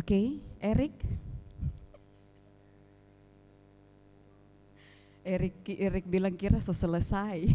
Oke, Erik. Erik bilang kira so selesai.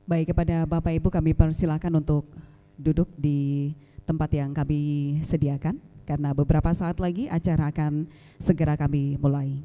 Baik, kepada Bapak Ibu kami persilakan untuk duduk di tempat yang kami sediakan karena beberapa saat lagi acara akan segera kami mulai.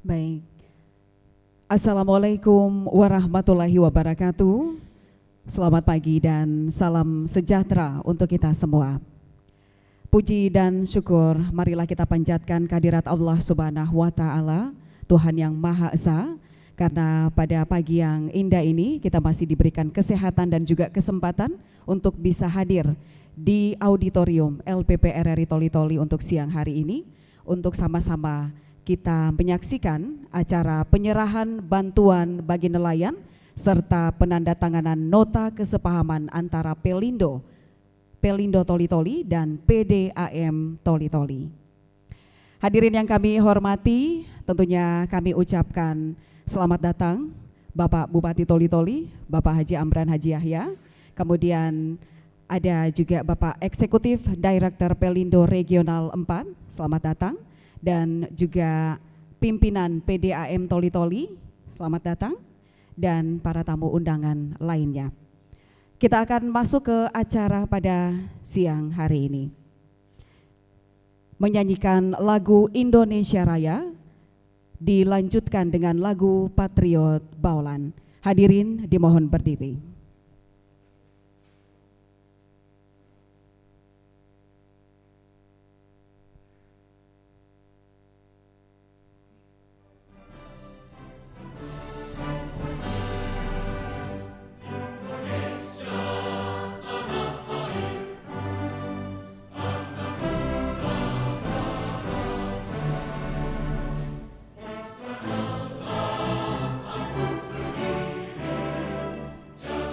Baik, Assalamualaikum warahmatullahi wabarakatuh. Selamat pagi dan salam sejahtera untuk kita semua. Puji dan syukur marilah kita panjatkan kehadirat Allah Subhanahu wa Ta'ala, Tuhan yang Maha Esa, karena pada pagi yang indah ini kita masih diberikan kesehatan dan juga kesempatan untuk bisa hadir di auditorium LPP RRI Toli-Toli untuk siang hari ini, untuk sama-sama kita menyaksikan acara penyerahan bantuan bagi nelayan serta penandatanganan nota kesepahaman antara Pelindo Toli-Toli dan PDAM Toli-Toli. Hadirin yang kami hormati, tentunya kami ucapkan selamat datang Bapak Bupati Toli-Toli, Bapak Haji Amran Haji Yahya, kemudian ada juga Bapak Eksekutif Director Pelindo Regional 4, selamat datang, dan juga pimpinan PDAM Toli-Toli, selamat datang, dan para tamu undangan lainnya. Kita akan masuk ke acara pada siang hari ini. Menyanyikan lagu Indonesia Raya, dilanjutkan dengan lagu Patriot Baulan. Hadirin dimohon berdiri. Jangan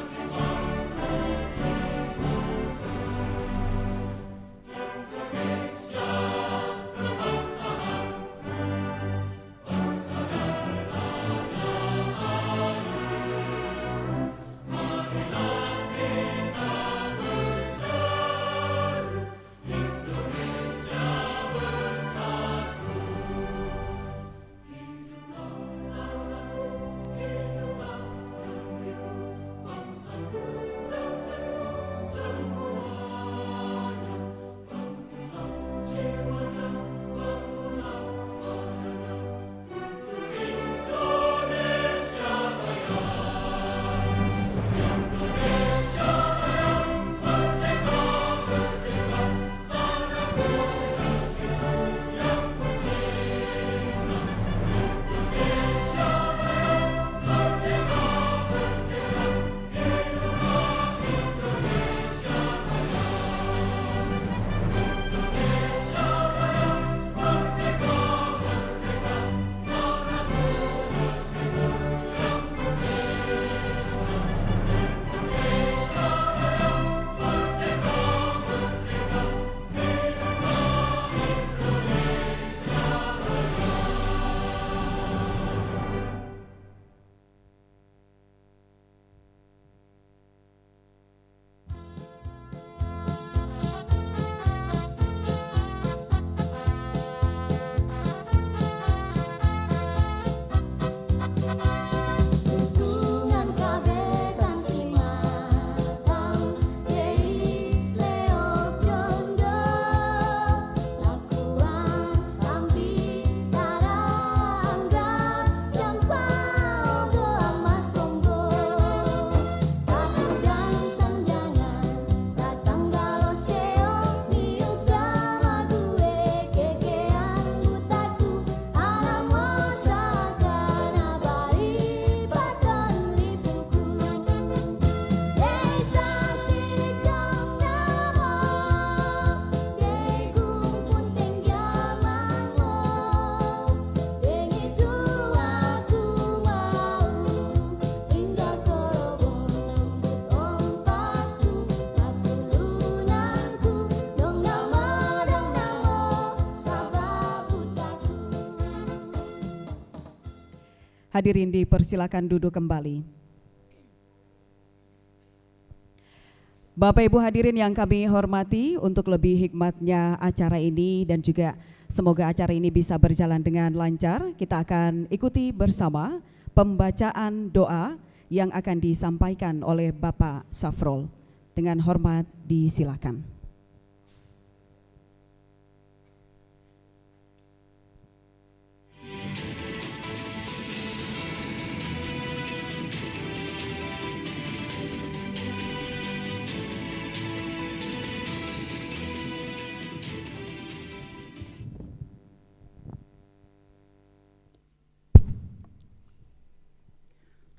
Hadirin dipersilakan duduk kembali. Bapak Ibu hadirin yang kami hormati, untuk lebih hikmatnya acara ini dan juga semoga acara ini bisa berjalan dengan lancar, kita akan ikuti bersama pembacaan doa yang akan disampaikan oleh Bapak Safrol. Dengan hormat disilakan.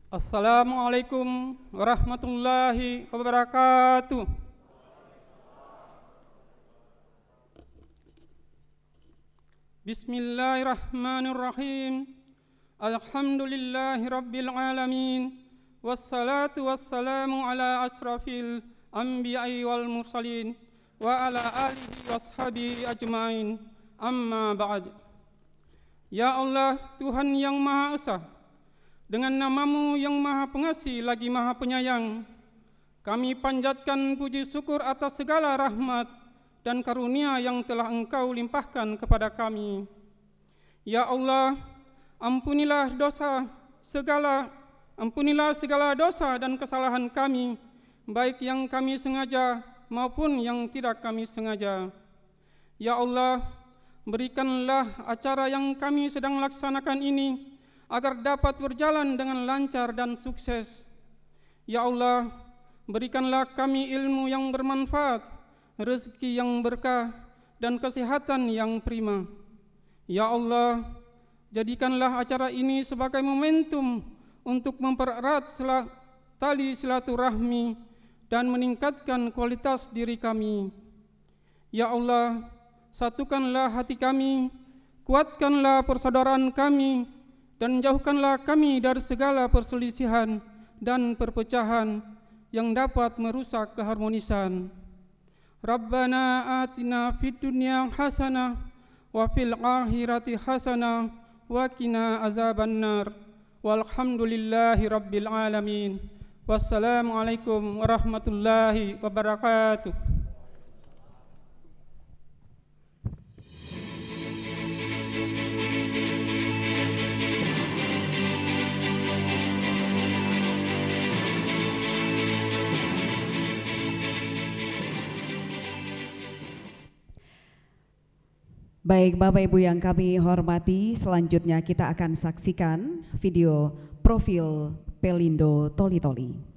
Assalamualaikum warahmatullahi wabarakatuh. Bismillahirrahmanirrahim. Alhamdulillahi rabbil alamin. Wassalatu wassalamu ala asrafil anbiya'i wal mursalin wa ala alihi washabihi ajma'in. Amma ba'd. Ya Allah, Tuhan yang Maha Esa, dengan nama-Mu yang Maha Pengasih lagi Maha Penyayang, kami panjatkan puji syukur atas segala rahmat dan karunia yang telah Engkau limpahkan kepada kami. Ya Allah, ampunilah segala dosa dan kesalahan kami, baik yang kami sengaja maupun yang tidak kami sengaja. Ya Allah, berikanlah acara yang kami sedang laksanakan ini agar dapat berjalan dengan lancar dan sukses. Ya Allah, berikanlah kami ilmu yang bermanfaat, rezeki yang berkah, dan kesehatan yang prima. Ya Allah, jadikanlah acara ini sebagai momentum untuk mempererat tali silaturahmi dan meningkatkan kualitas diri kami. Ya Allah, satukanlah hati kami, kuatkanlah persaudaraan kami, dan jauhkanlah kami dari segala perselisihan dan perpecahan yang dapat merusak keharmonisan. Rabbana atina fid dunya hasanah wa fil akhirati hasanah wa qina azabannar. Walhamdulillahi rabbil alamin. Wassalamualaikum warahmatullahi wabarakatuh. Baik Bapak Ibu yang kami hormati, selanjutnya kita akan saksikan video profil Pelindo Toli-Toli.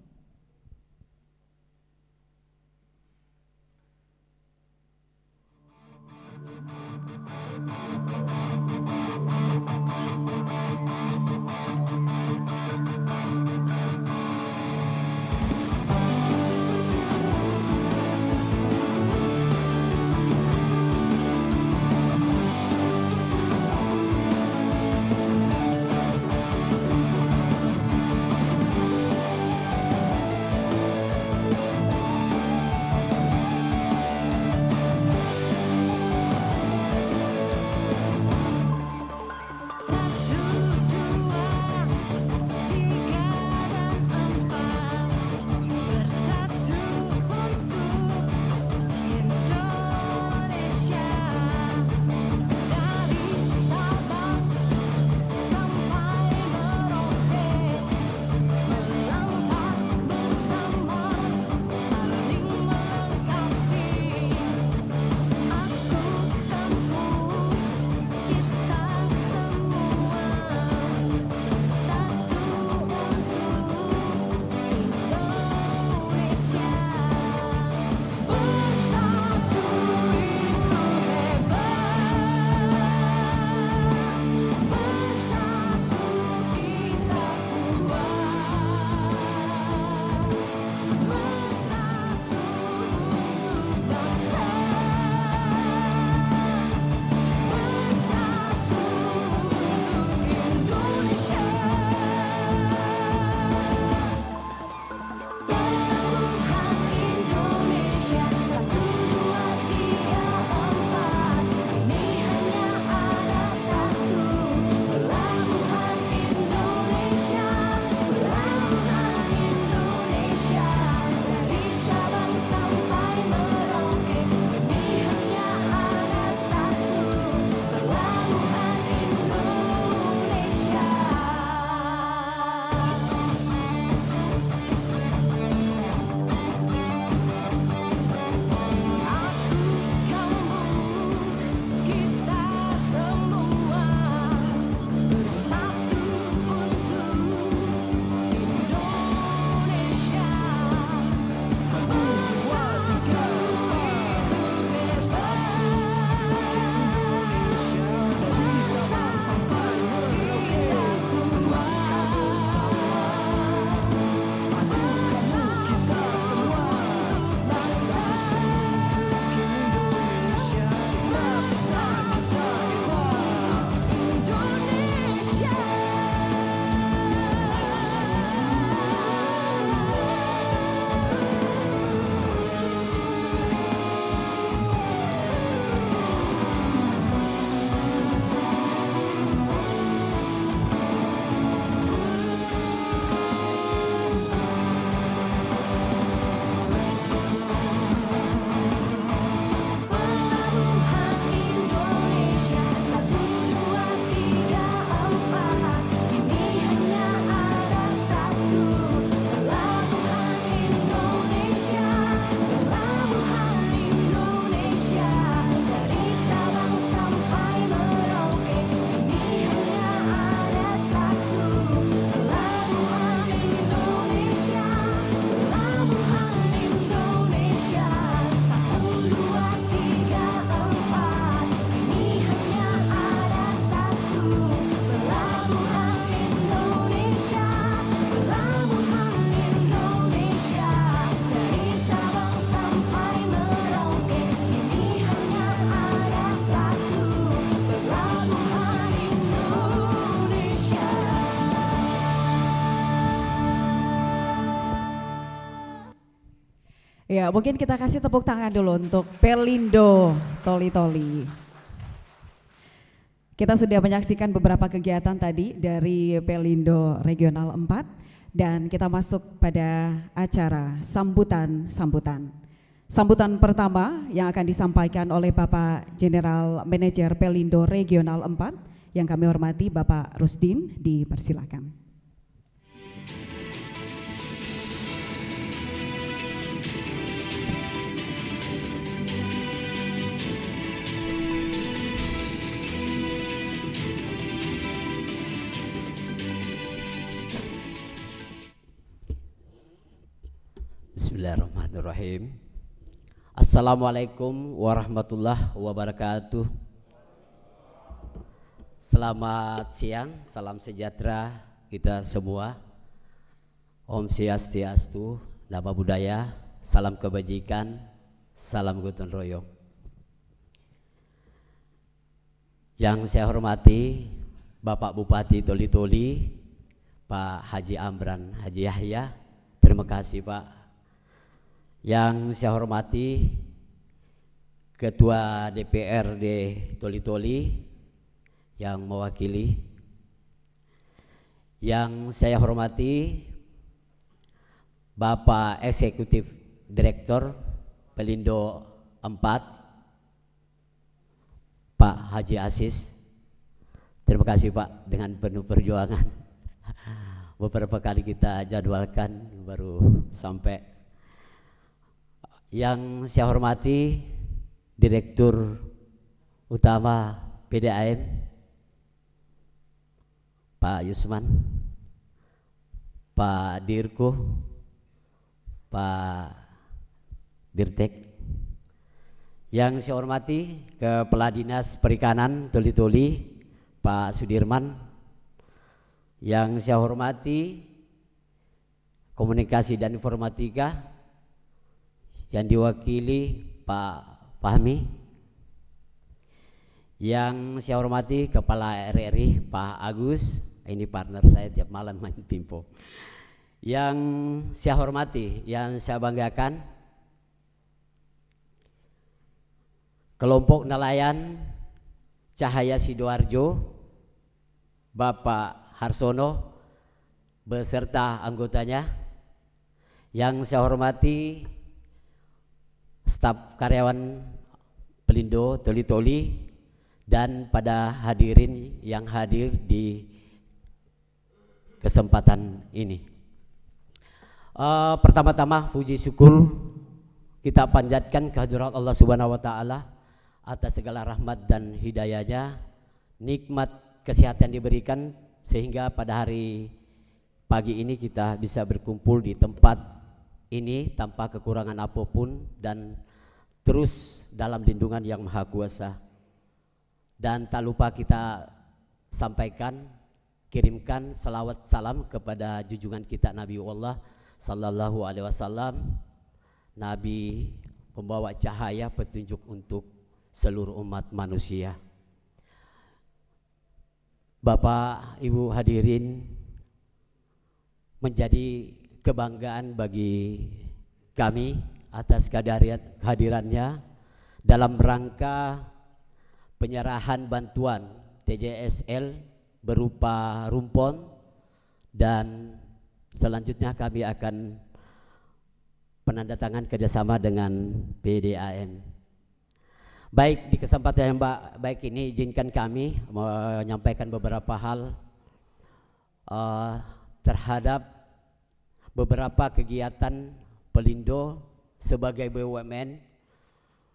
Ya, mungkin kita kasih tepuk tangan dulu untuk Pelindo Toli-Toli. Kita sudah menyaksikan beberapa kegiatan tadi dari Pelindo Regional 4 dan kita masuk pada acara sambutan. Sambutan pertama yang akan disampaikan oleh Bapak General Manager Pelindo Regional 4 yang kami hormati Bapak Rusdin, dipersilakan. Bismillahirrahmanirrahim. Assalamualaikum warahmatullahi wabarakatuh. Selamat siang, salam sejahtera kita semua. Om Swastiastu, Namo Buddhaya, salam kebajikan, salam gotong royong. Yang saya hormati Bapak Bupati Toli-Toli, Pak Haji Amran Haji Yahya, terima kasih Pak. Yang saya hormati Ketua DPRD Toli-Toli yang mewakili, yang saya hormati Bapak Eksekutif Direktur Pelindo 4 Pak Haji Asis, terima kasih Pak, dengan penuh perjuangan beberapa kali kita jadwalkan baru sampai. Yang saya hormati Direktur Utama PDAM Pak Yusman, Pak Dirko, Pak Dirtek. Yang saya hormati Kepala Dinas Perikanan Toli-Toli Pak Sudirman. Yang saya hormati Komunikasi dan Informatika yang diwakili Pak Fahmi. Yang saya hormati Kepala RRI Pak Agus, ini partner saya tiap malam main pimpo. Yang saya hormati, yang saya banggakan kelompok nelayan Cahaya Sidoarjo, Bapak Harsono beserta anggotanya. Yang saya hormati staf karyawan Pelindo Toli-Toli dan pada hadirin yang hadir di kesempatan ini. Pertama-tama puji syukur kita panjatkan kehadirat Allah Subhanahu wa taala atas segala rahmat dan hidayahnya, nikmat kesehatan diberikan sehingga pada hari pagi ini kita bisa berkumpul di tempat ini tanpa kekurangan apapun dan terus dalam lindungan yang maha kuasa. Dan tak lupa kita sampaikan, kirimkan salawat salam kepada junjungan kita Nabi Allah Sallallahu Alaihi Wasallam, Nabi pembawa cahaya petunjuk untuk seluruh umat manusia. Bapak Ibu hadirin, menjadi kebanggaan bagi kami atas kehadirannya dalam rangka penyerahan bantuan TJSL berupa rumpon, dan selanjutnya kami akan penandatangan kerjasama dengan PDAM. Baik, di kesempatan yang baik ini izinkan kami menyampaikan beberapa hal terhadap beberapa kegiatan Pelindo sebagai BUMN.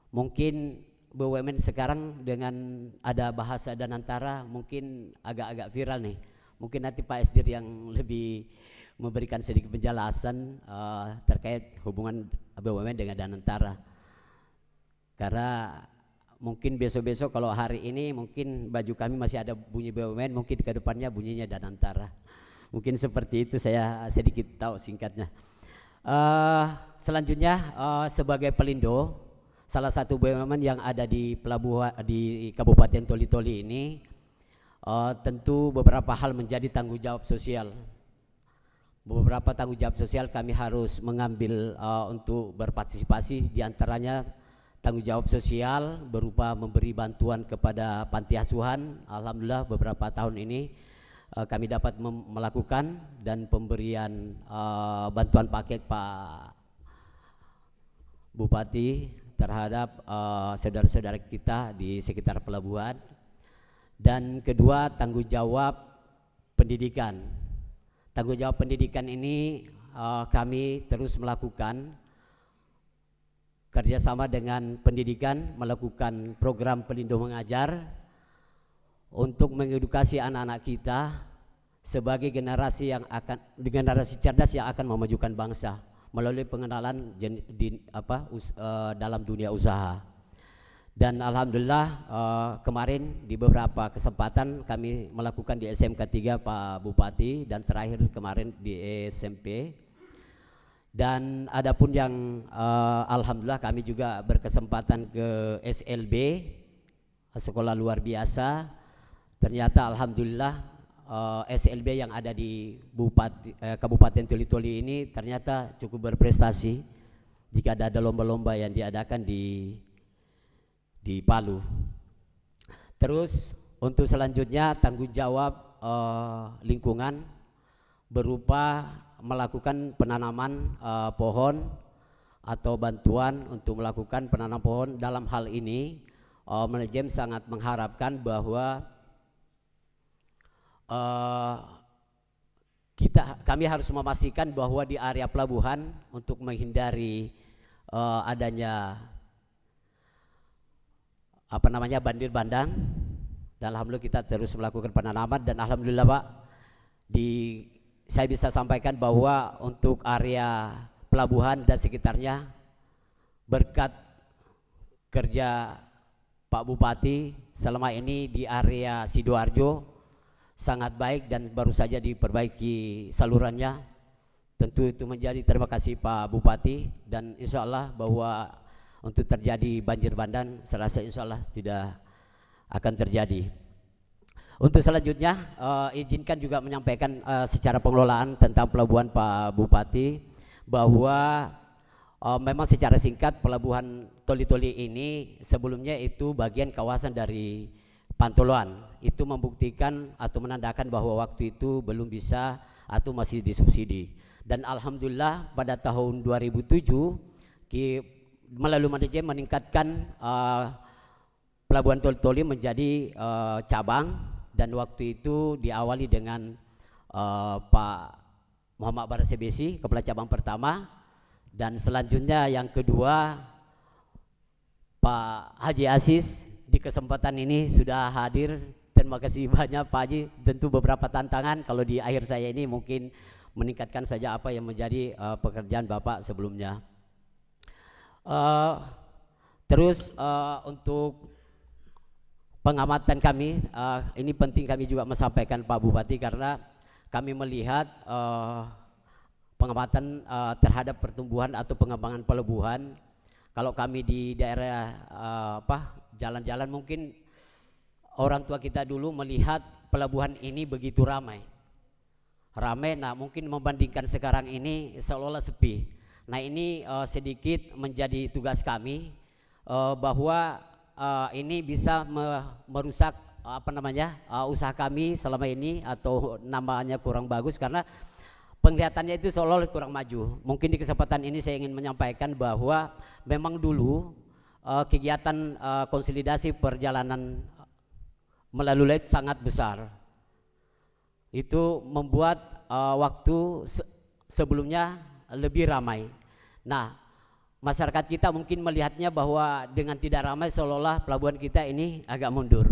Mungkin BUMN sekarang dengan ada bahasa Danantara mungkin agak-agak viral nih. Mungkin nanti Pak Esdir yang lebih memberikan sedikit penjelasan terkait hubungan BUMN dengan Danantara. Karena mungkin besok-besok kalau hari ini mungkin baju kami masih ada bunyi BUMN, mungkin ke depannya bunyinya Danantara. Mungkin seperti itu, saya sedikit tahu singkatnya. Selanjutnya sebagai Pelindo, salah satu BUMN yang ada di pelabuhan di Kabupaten Toli-Toli ini, tentu beberapa hal menjadi tanggung jawab sosial. beberapa tanggung jawab sosial kami harus mengambil untuk berpartisipasi, diantaranya tanggung jawab sosial berupa memberi bantuan kepada panti asuhan. Alhamdulillah beberapa tahun ini kami dapat melakukan, dan pemberian bantuan paket Pak Bupati terhadap saudara-saudara kita di sekitar pelabuhan. Dan kedua, tanggung jawab pendidikan. Tanggung jawab pendidikan ini kami terus melakukan kerjasama dengan pendidikan, melakukan program pelindung mengajar untuk mengedukasi anak-anak kita sebagai generasi cerdas yang akan memajukan bangsa melalui pengenalan dalam dunia usaha. Dan alhamdulillah kemarin di beberapa kesempatan kami melakukan di SMK 3 Pak Bupati, dan terakhir kemarin di SMP. Dan adapun yang alhamdulillah kami juga berkesempatan ke SLB, sekolah luar biasa. Ternyata alhamdulillah SLB yang ada di Kabupaten Toli-Toli ini ternyata cukup berprestasi jika ada lomba-lomba yang diadakan di Palu. Terus untuk selanjutnya tanggung jawab lingkungan berupa melakukan penanaman pohon atau bantuan untuk melakukan penanam pohon. Dalam hal ini manajemen sangat mengharapkan bahwa kami harus memastikan bahwa di area pelabuhan untuk menghindari adanya banjir bandang, dan alhamdulillah kita terus melakukan penanaman. Dan alhamdulillah Pak, saya bisa sampaikan bahwa untuk area pelabuhan dan sekitarnya berkat kerja Pak Bupati selama ini di area Sidoarjo sangat baik dan baru saja diperbaiki salurannya. Tentu itu menjadi terima kasih Pak Bupati, dan insya Allah bahwa untuk terjadi banjir bandang serasa insya Allah tidak akan terjadi. Untuk selanjutnya izinkan juga menyampaikan secara pengelolaan tentang pelabuhan Pak Bupati, bahwa memang secara singkat pelabuhan Toli-Toli ini sebelumnya itu bagian kawasan dari Pantoloan. Itu membuktikan atau menandakan bahwa waktu itu belum bisa atau masih disubsidi. Dan alhamdulillah pada tahun 2007 melalui manajemen meningkatkan pelabuhan Toli-Toli menjadi cabang, dan waktu itu diawali dengan Pak Muhammad Barasebesi, kepala cabang pertama, dan selanjutnya yang kedua Pak Haji Asis. Di kesempatan ini sudah hadir, terima kasih banyak Pak Haji. Tentu beberapa tantangan kalau di akhir saya ini mungkin meningkatkan saja apa yang menjadi pekerjaan Bapak sebelumnya. Terus untuk pengamatan kami, ini penting kami juga menyampaikan Pak Bupati, karena kami melihat pengamatan terhadap pertumbuhan atau pengembangan pelabuhan. Kalau kami di daerah jalan-jalan, mungkin orang tua kita dulu melihat pelabuhan ini begitu ramai. Nah mungkin membandingkan sekarang ini seolah-olah sepi. Nah ini sedikit menjadi tugas kami, bahwa ini bisa merusak usaha kami selama ini, atau namanya kurang bagus karena penglihatannya itu seolah-olah kurang maju. Mungkin di kesempatan ini saya ingin menyampaikan bahwa memang dulu kegiatan konsolidasi perjalanan melalui laut sangat besar. Itu membuat waktu sebelumnya lebih ramai. Nah, masyarakat kita mungkin melihatnya bahwa dengan tidak ramai seolah-olah pelabuhan kita ini agak mundur.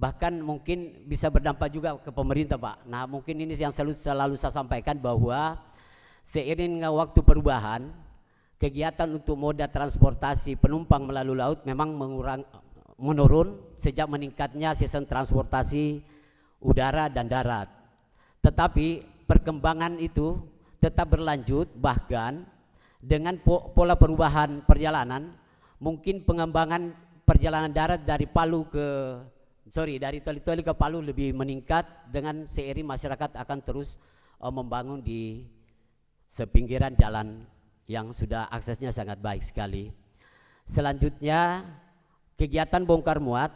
Bahkan mungkin bisa berdampak juga ke pemerintah Pak. Nah mungkin ini yang selalu saya sampaikan, bahwa seiring dengan waktu perubahan, kegiatan untuk moda transportasi penumpang melalui laut memang menurun sejak meningkatnya sistem transportasi udara dan darat. Tetapi perkembangan itu tetap berlanjut, bahkan dengan pola perubahan perjalanan, mungkin pengembangan perjalanan darat dari Toli-Toli ke Palu lebih meningkat dengan seiring masyarakat akan terus membangun di sepinggiran jalan yang sudah aksesnya sangat baik sekali. Selanjutnya kegiatan bongkar muat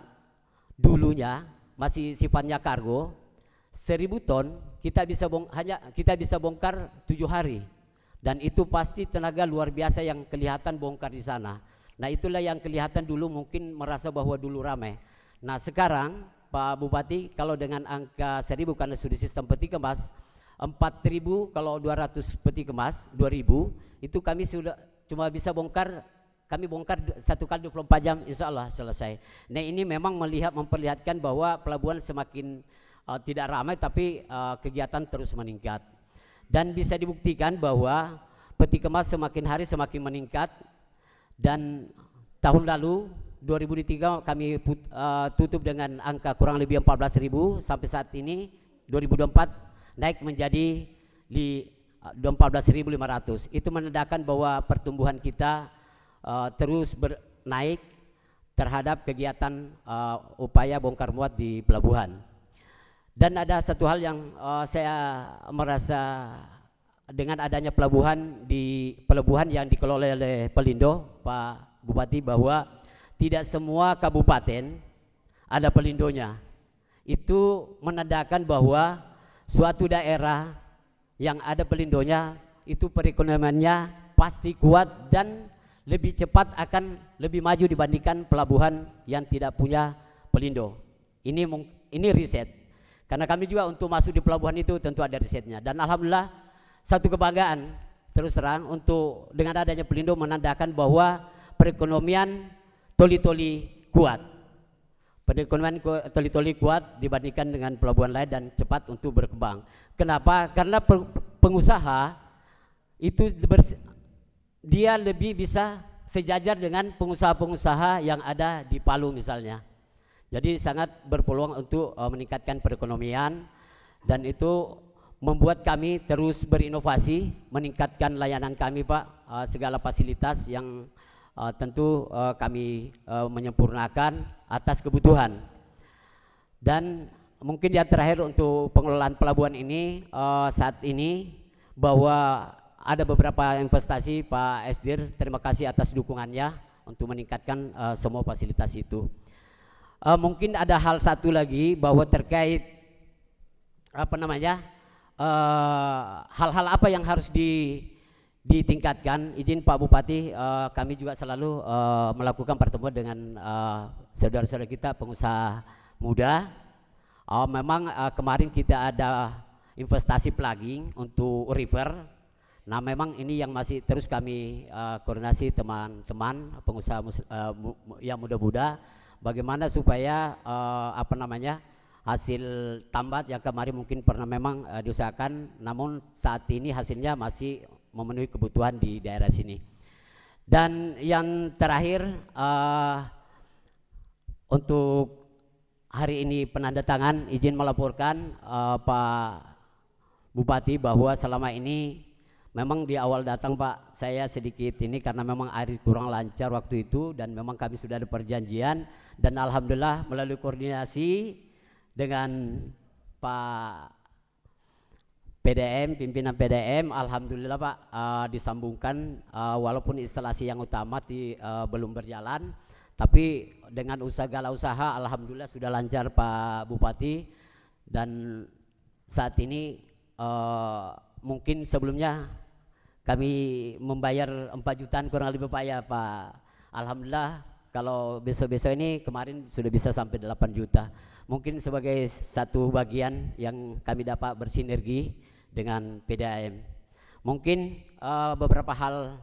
dulunya masih sifatnya kargo, 1000 ton kita bisa bongkar 7 hari, dan itu pasti tenaga luar biasa yang kelihatan bongkar di sana. Nah itulah yang kelihatan dulu mungkin merasa bahwa dulu ramai. Nah sekarang Pak Bupati, kalau dengan angka 1000 karena sudah sistem peti kemas, 4000 kalau 200 peti kemas 2000 itu kami sudah cuma bisa bongkar, kami bongkar 1 kali 24 jam, insya Allah selesai. Nah ini memang memperlihatkan bahwa pelabuhan semakin tidak ramai, tapi kegiatan terus meningkat. Dan bisa dibuktikan bahwa peti kemas semakin hari semakin meningkat. Dan tahun lalu 2003 kami tutup dengan angka kurang lebih 14.000, sampai saat ini 2024 naik menjadi 14.500. Itu menandakan bahwa pertumbuhan kita terus naik terhadap kegiatan upaya bongkar muat di pelabuhan. Dan ada satu hal yang saya merasa dengan adanya pelabuhan yang dikelola oleh Pelindo, Pak Bupati, bahwa tidak semua kabupaten ada pelindonya. Itu menandakan bahwa suatu daerah yang ada pelindonya itu perekonomiannya pasti kuat dan lebih cepat akan lebih maju dibandingkan pelabuhan yang tidak punya pelindo. Ini riset. Karena kami juga untuk masuk di pelabuhan itu tentu ada risetnya. Dan alhamdulillah satu kebanggaan terus terang untuk dengan adanya pelindo menandakan bahwa perekonomian toli-toli kuat. Perekonomian toli-toli kuat dibandingkan dengan pelabuhan lain dan cepat untuk berkembang. Kenapa? Karena pengusaha itu dia lebih bisa sejajar dengan pengusaha-pengusaha yang ada di Palu misalnya. Jadi sangat berpeluang untuk meningkatkan perekonomian, dan itu membuat kami terus berinovasi, meningkatkan layanan kami Pak, segala fasilitas yang tentu kami menyempurnakan atas kebutuhan. Dan mungkin yang terakhir untuk pengelolaan pelabuhan ini saat ini bahwa ada beberapa investasi Pak Esdir, terima kasih atas dukungannya untuk meningkatkan semua fasilitas itu. Mungkin ada hal satu lagi bahwa terkait hal-hal apa yang harus ditingkatkan. Izin Pak Bupati, kami juga selalu melakukan pertemuan dengan saudara-saudara kita pengusaha muda. Memang kemarin kita ada investasi plugging untuk river. Nah memang ini yang masih terus kami koordinasi teman-teman pengusaha yang muda-muda, bagaimana supaya hasil tambat yang kemarin mungkin pernah memang diusahakan, namun saat ini hasilnya masih memenuhi kebutuhan di daerah sini. Dan yang terakhir untuk hari ini penandatangan, izin melaporkan Pak Bupati bahwa selama ini memang di awal datang Pak, saya sedikit ini karena memang air kurang lancar waktu itu, dan memang kami sudah ada perjanjian, dan alhamdulillah melalui koordinasi dengan Pak PDM, pimpinan PDM, alhamdulillah Pak disambungkan walaupun instalasi yang utama belum berjalan, tapi dengan segala usaha alhamdulillah sudah lancar Pak Bupati. Dan saat ini mungkin sebelumnya kami membayar 4 jutaan kurang lebih Pak ya Pak. Alhamdulillah kalau besok-besok ini kemarin sudah bisa sampai 8 juta. Mungkin sebagai satu bagian yang kami dapat bersinergi dengan PDAM. Mungkin beberapa hal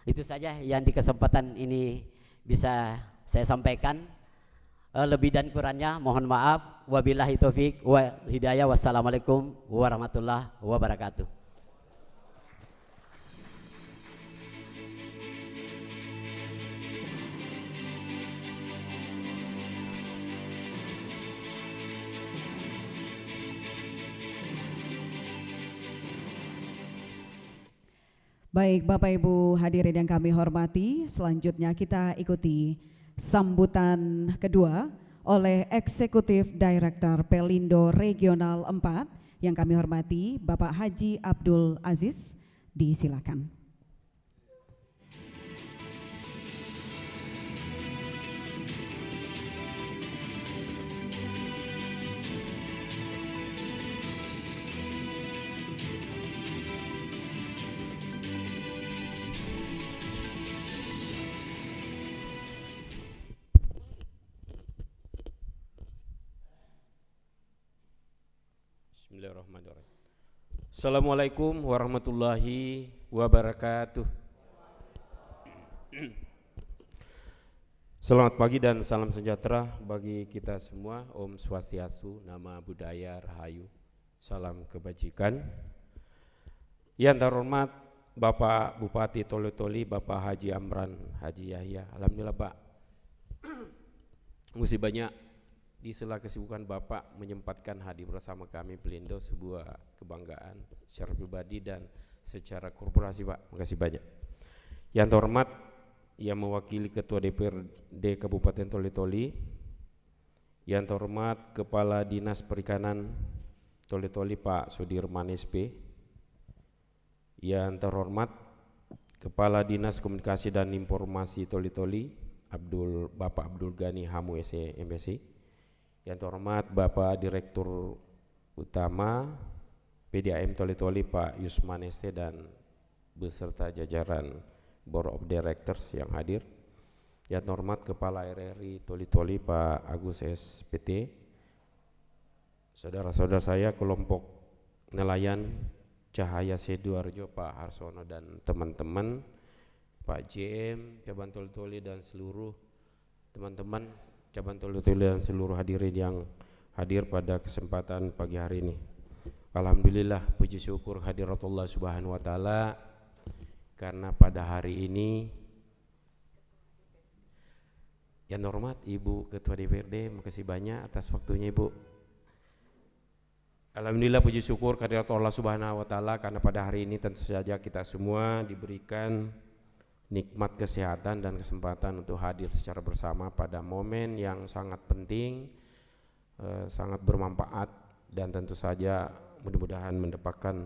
itu saja yang di kesempatan ini bisa saya sampaikan. Lebih dan kurangnya mohon maaf. Wabillahi taufik wa hidayah. Wassalamualaikum warahmatullahi wabarakatuh. Baik Bapak Ibu hadirin yang kami hormati, selanjutnya kita ikuti sambutan kedua oleh Eksekutif Director Pelindo Regional 4 yang kami hormati Bapak Haji Abdul Aziz, Disilakan. Bismillahirrahmanirrahim. Assalamualaikum warahmatullahi wabarakatuh. Selamat pagi dan salam sejahtera bagi kita semua. Om Swastiastu, Nama Budaya Rahayu, salam kebajikan. Yang terhormat Bapak Bupati Toli-Toli, Bapak Haji Amran Haji Yahya. Alhamdulillah Pak, masih banyak di sela kesibukan Bapak menyempatkan hadir bersama kami Pelindo, sebuah kebanggaan secara pribadi dan secara korporasi Pak. Makasih banyak. Yang terhormat yang mewakili Ketua DPRD Kabupaten Toli-Toli, yang terhormat Kepala Dinas Perikanan Toli-Toli Pak Sudirman SP, yang terhormat Kepala Dinas Komunikasi dan Informasi Toli-Toli Bapak Abdul Ghani Hamu MSc, yang terhormat Bapak Direktur Utama PDAM Toli-Toli Pak Yusman ST dan beserta jajaran Board of Directors yang hadir, yang terhormat Kepala RRI Toli-Toli Pak Agus SPT, saudara-saudara saya kelompok nelayan Cahaya Sidoarjo Pak Harsono dan teman-teman, Pak JM Cabang Toli-Toli dan seluruh teman-teman Cabang Toli-Toli dan seluruh hadirin yang hadir pada kesempatan pagi hari ini. Alhamdulillah, puji syukur hadirat Allah Subhanahu wa taala, karena pada hari ini yang hormat Ibu Ketua DPRD, makasih banyak atas waktunya Ibu. Alhamdulillah, puji syukur hadirat Allah Subhanahu wa taala, karena pada hari ini tentu saja kita semua diberikan nikmat kesehatan dan kesempatan untuk hadir secara bersama pada momen yang sangat penting, sangat bermanfaat, dan tentu saja mudah-mudahan mendapatkan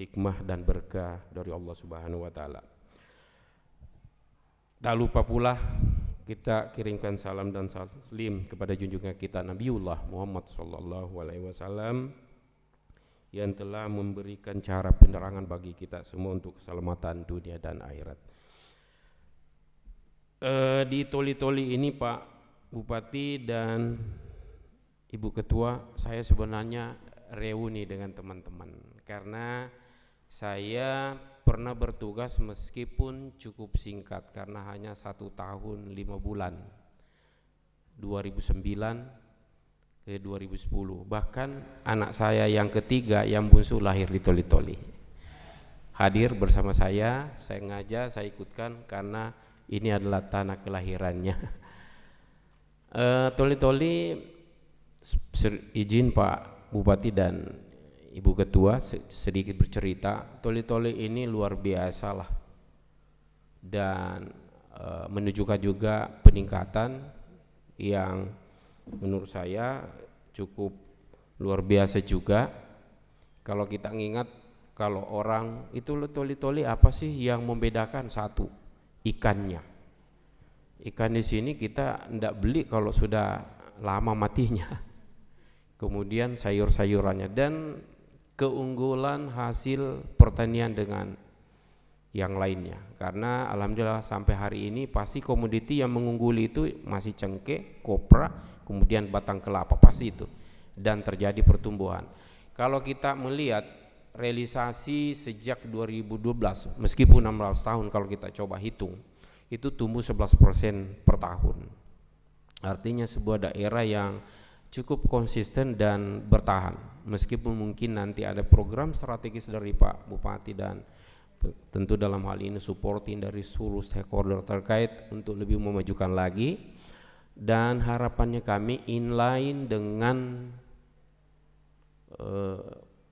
hikmah dan berkah dari Allah Subhanahu wa taala. Tak lupa pula kita kirimkan salam dan salim kepada junjungan kita Nabiullah Muhammad sallallahu alaihi wasallam yang telah memberikan cara penerangan bagi kita semua untuk keselamatan dunia dan akhirat. Di Toli-Toli ini Pak Bupati dan Ibu Ketua, saya sebenarnya reuni dengan teman-teman karena saya pernah bertugas meskipun cukup singkat karena hanya 1 tahun 5 bulan, 2009 ke 2010. Bahkan anak saya yang ketiga yang bungsu lahir di Toli-Toli, hadir bersama saya sengaja saya ikutkan karena ini adalah tanah kelahirannya. Toli-Toli, izin Pak Bupati dan Ibu Ketua sedikit bercerita. Toli-Toli ini luar biasa lah, dan menunjukkan juga peningkatan yang menurut saya cukup luar biasa juga. Kalau kita ingat, kalau orang itu Toli-Toli apa sih yang membedakan? Satu, ikannya. Ikan di sini kita tidak beli kalau sudah lama matinya. Kemudian sayur-sayurannya dan keunggulan hasil pertanian dengan yang lainnya. Karena alhamdulillah sampai hari ini pasti komoditi yang mengungguli itu masih cengkeh, kopra, kemudian batang kelapa, pasti itu, dan terjadi pertumbuhan. Kalau kita melihat realisasi sejak 2012, meskipun 16 tahun kalau kita coba hitung, itu tumbuh 11% per tahun. Artinya sebuah daerah yang cukup konsisten dan bertahan, meskipun mungkin nanti ada program strategis dari Pak Bupati dan tentu dalam hal ini supporting dari seluruh stakeholder terkait untuk lebih memajukan lagi. Dan harapannya kami inline dengan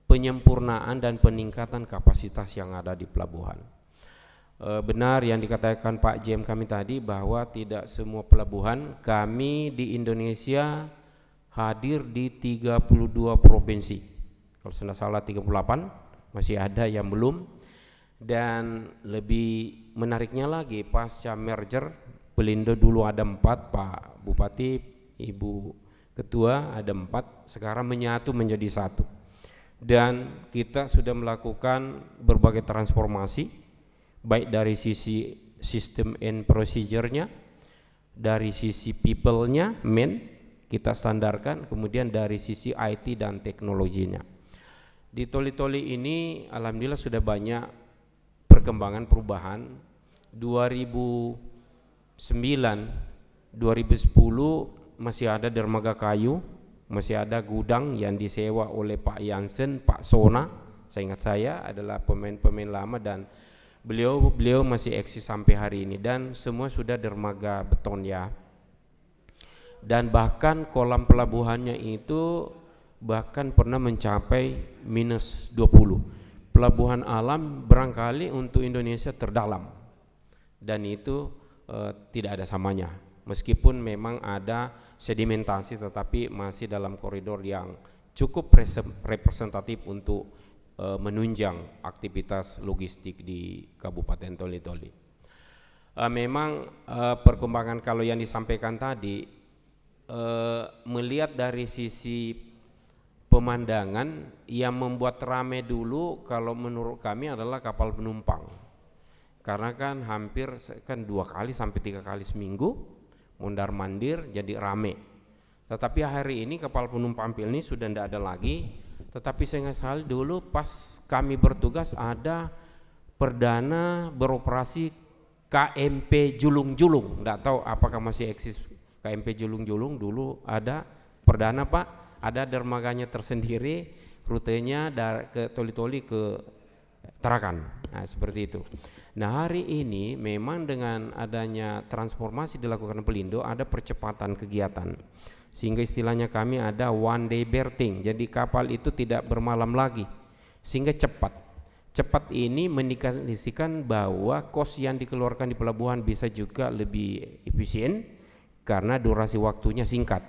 penyempurnaan dan peningkatan kapasitas yang ada di pelabuhan. Benar yang dikatakan Pak JM kami tadi bahwa tidak semua pelabuhan, kami di Indonesia hadir di 32 provinsi, kalau tidak salah 38 masih ada yang belum. Dan lebih menariknya lagi, pasca merger Pelindo dulu ada 4, Pak Bupati, Ibu Ketua ada 4, sekarang menyatu menjadi 1. Dan kita sudah melakukan berbagai transformasi, baik dari sisi sistem and procedure-nya, dari sisi people-nya, kita standarkan, kemudian dari sisi IT dan teknologinya. Di Toli-Toli ini alhamdulillah sudah banyak perkembangan perubahan. 2009, 2010 masih ada dermaga kayu, masih ada gudang yang disewa oleh Pak Jansen, Pak Sona, saya ingat saya adalah pemain-pemain lama, dan beliau masih eksis sampai hari ini, dan semua sudah dermaga beton ya. Dan bahkan kolam pelabuhannya itu bahkan pernah mencapai minus 20. Pelabuhan alam barangkali untuk Indonesia terdalam, dan itu tidak ada samanya. Meskipun memang ada sedimentasi, tetapi masih dalam koridor yang cukup representatif untuk menunjang aktivitas logistik di Kabupaten Toli-Toli. Memang perkembangan kalau yang disampaikan tadi, melihat dari sisi pemandangan yang membuat rame dulu kalau menurut kami adalah kapal penumpang, karena kan hampir 2 kali sampai 3 kali seminggu mondar mandir jadi rame. Tetapi hari ini kapal penumpang ini sudah tidak ada lagi. Tetapi saya ingat sekali dulu pas kami bertugas ada perdana beroperasi KMP Julung-Julung. Tidak tahu apakah masih eksis KMP Julung-Julung. Dulu ada perdana Pak, ada dermaganya tersendiri, rutenya ke Toli-Toli ke Tarakan. Nah, seperti itu. Nah, hari ini memang dengan adanya transformasi dilakukan Pelindo, ada percepatan kegiatan. Sehingga istilahnya kami ada one day berthing. Jadi kapal itu tidak bermalam lagi. Sehingga cepat. Cepat ini mendikasikan bahwa kos yang dikeluarkan di pelabuhan bisa juga lebih efisien karena durasi waktunya singkat.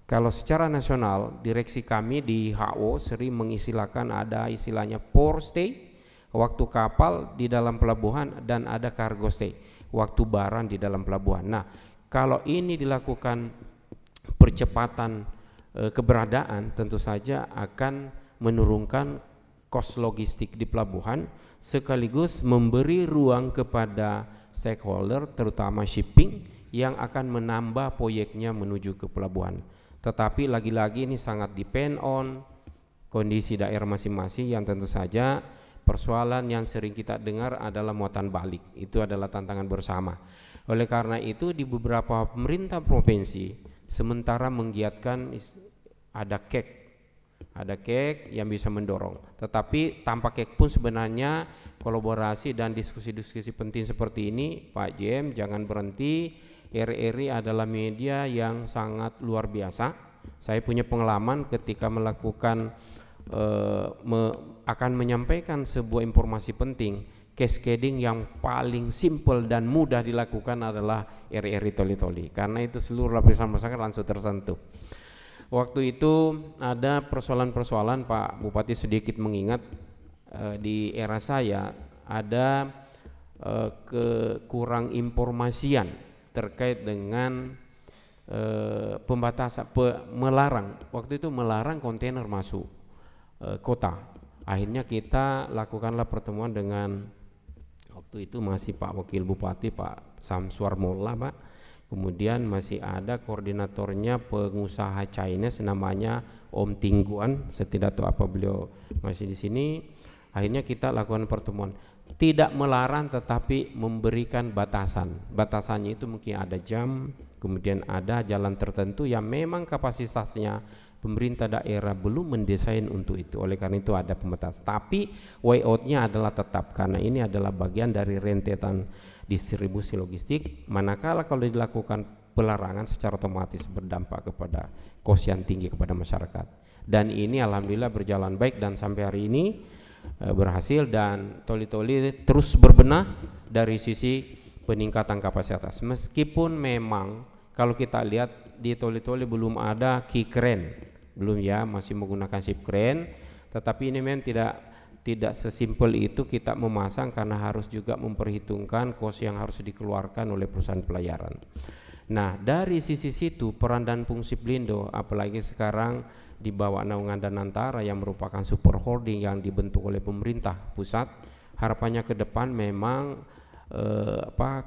Kalau secara nasional, direksi kami di HO sering mengistilahkan ada istilahnya port stay, waktu kapal di dalam pelabuhan, dan ada cargo stay, waktu barang di dalam pelabuhan. Nah, kalau ini dilakukan percepatan keberadaan, tentu saja akan menurunkan kos logistik di pelabuhan, sekaligus memberi ruang kepada stakeholder, terutama shipping, yang akan menambah proyeknya menuju ke pelabuhan. Tetapi lagi-lagi ini sangat depend on kondisi daerah masing-masing, yang tentu saja persoalan yang sering kita dengar adalah muatan balik. Itu adalah tantangan bersama. Oleh karena itu di beberapa pemerintah provinsi sementara menggiatkan ada kek yang bisa mendorong. Tetapi tanpa kek pun sebenarnya kolaborasi dan diskusi-diskusi penting seperti ini, Pak JM, jangan berhenti. RRI adalah media yang sangat luar biasa. Saya punya pengalaman ketika melakukan akan menyampaikan sebuah informasi penting. Cascading yang paling simple dan mudah dilakukan adalah RRI Toli-Toli, karena itu seluruh lapisan masyarakat langsung tersentuh. Waktu itu ada persoalan-persoalan, Pak Bupati sedikit mengingat, di era saya ada kekurang informasian terkait dengan pembatasan, melarang, waktu itu melarang kontainer masuk kota. Akhirnya kita lakukanlah pertemuan dengan, waktu itu masih Pak Wakil Bupati Pak Samsuar Molla, Pak. Kemudian masih ada koordinatornya pengusaha Chinese namanya Om Tingguan, saya tidak tahu apa beliau masih di sini. Akhirnya kita lakukan pertemuan, tidak melarang tetapi memberikan batasan. Batasannya itu mungkin ada jam, kemudian ada jalan tertentu yang memang kapasitasnya pemerintah daerah belum mendesain untuk itu. Oleh karena itu ada pembatasan. Tapi way out-nya adalah tetap, karena ini adalah bagian dari rentetan distribusi logistik. Manakala kalau dilakukan pelarangan secara otomatis berdampak kepada kos yang tinggi kepada masyarakat. Dan ini alhamdulillah berjalan baik dan sampai hari ini berhasil, dan Toli-Toli terus berbenah dari sisi peningkatan kapasitas. Meskipun memang kalau kita lihat di Toli-Toli belum ada key crane, belum ya, masih menggunakan ship crane, tetapi ini memang tidak sesimpel itu kita memasang, karena harus juga memperhitungkan kos yang harus dikeluarkan oleh perusahaan pelayaran. Nah, dari sisi situ peran dan fungsi Pelindo, apalagi sekarang di bawah naungan Danantara yang merupakan super holding yang dibentuk oleh pemerintah pusat, harapannya ke depan memang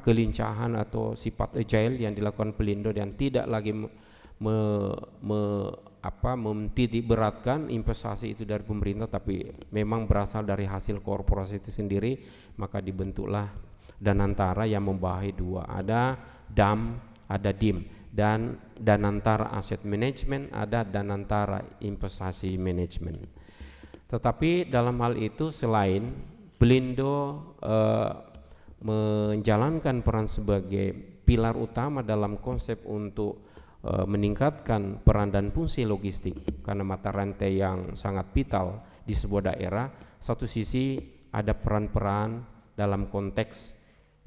kelincahan atau sifat agile yang dilakukan Pelindo dan tidak lagi mentitik beratkan investasi itu dari pemerintah, tapi memang berasal dari hasil korporasi itu sendiri, maka dibentuklah Danantara yang membawahi dua, ada DAM, ada DIM, dan Danantara Asset Management, ada Danantara Investasi Management. Tetapi dalam hal itu selain Pelindo menjalankan peran sebagai pilar utama dalam konsep untuk meningkatkan peran dan fungsi logistik, karena mata rantai yang sangat vital di sebuah daerah. Satu sisi ada peran-peran dalam konteks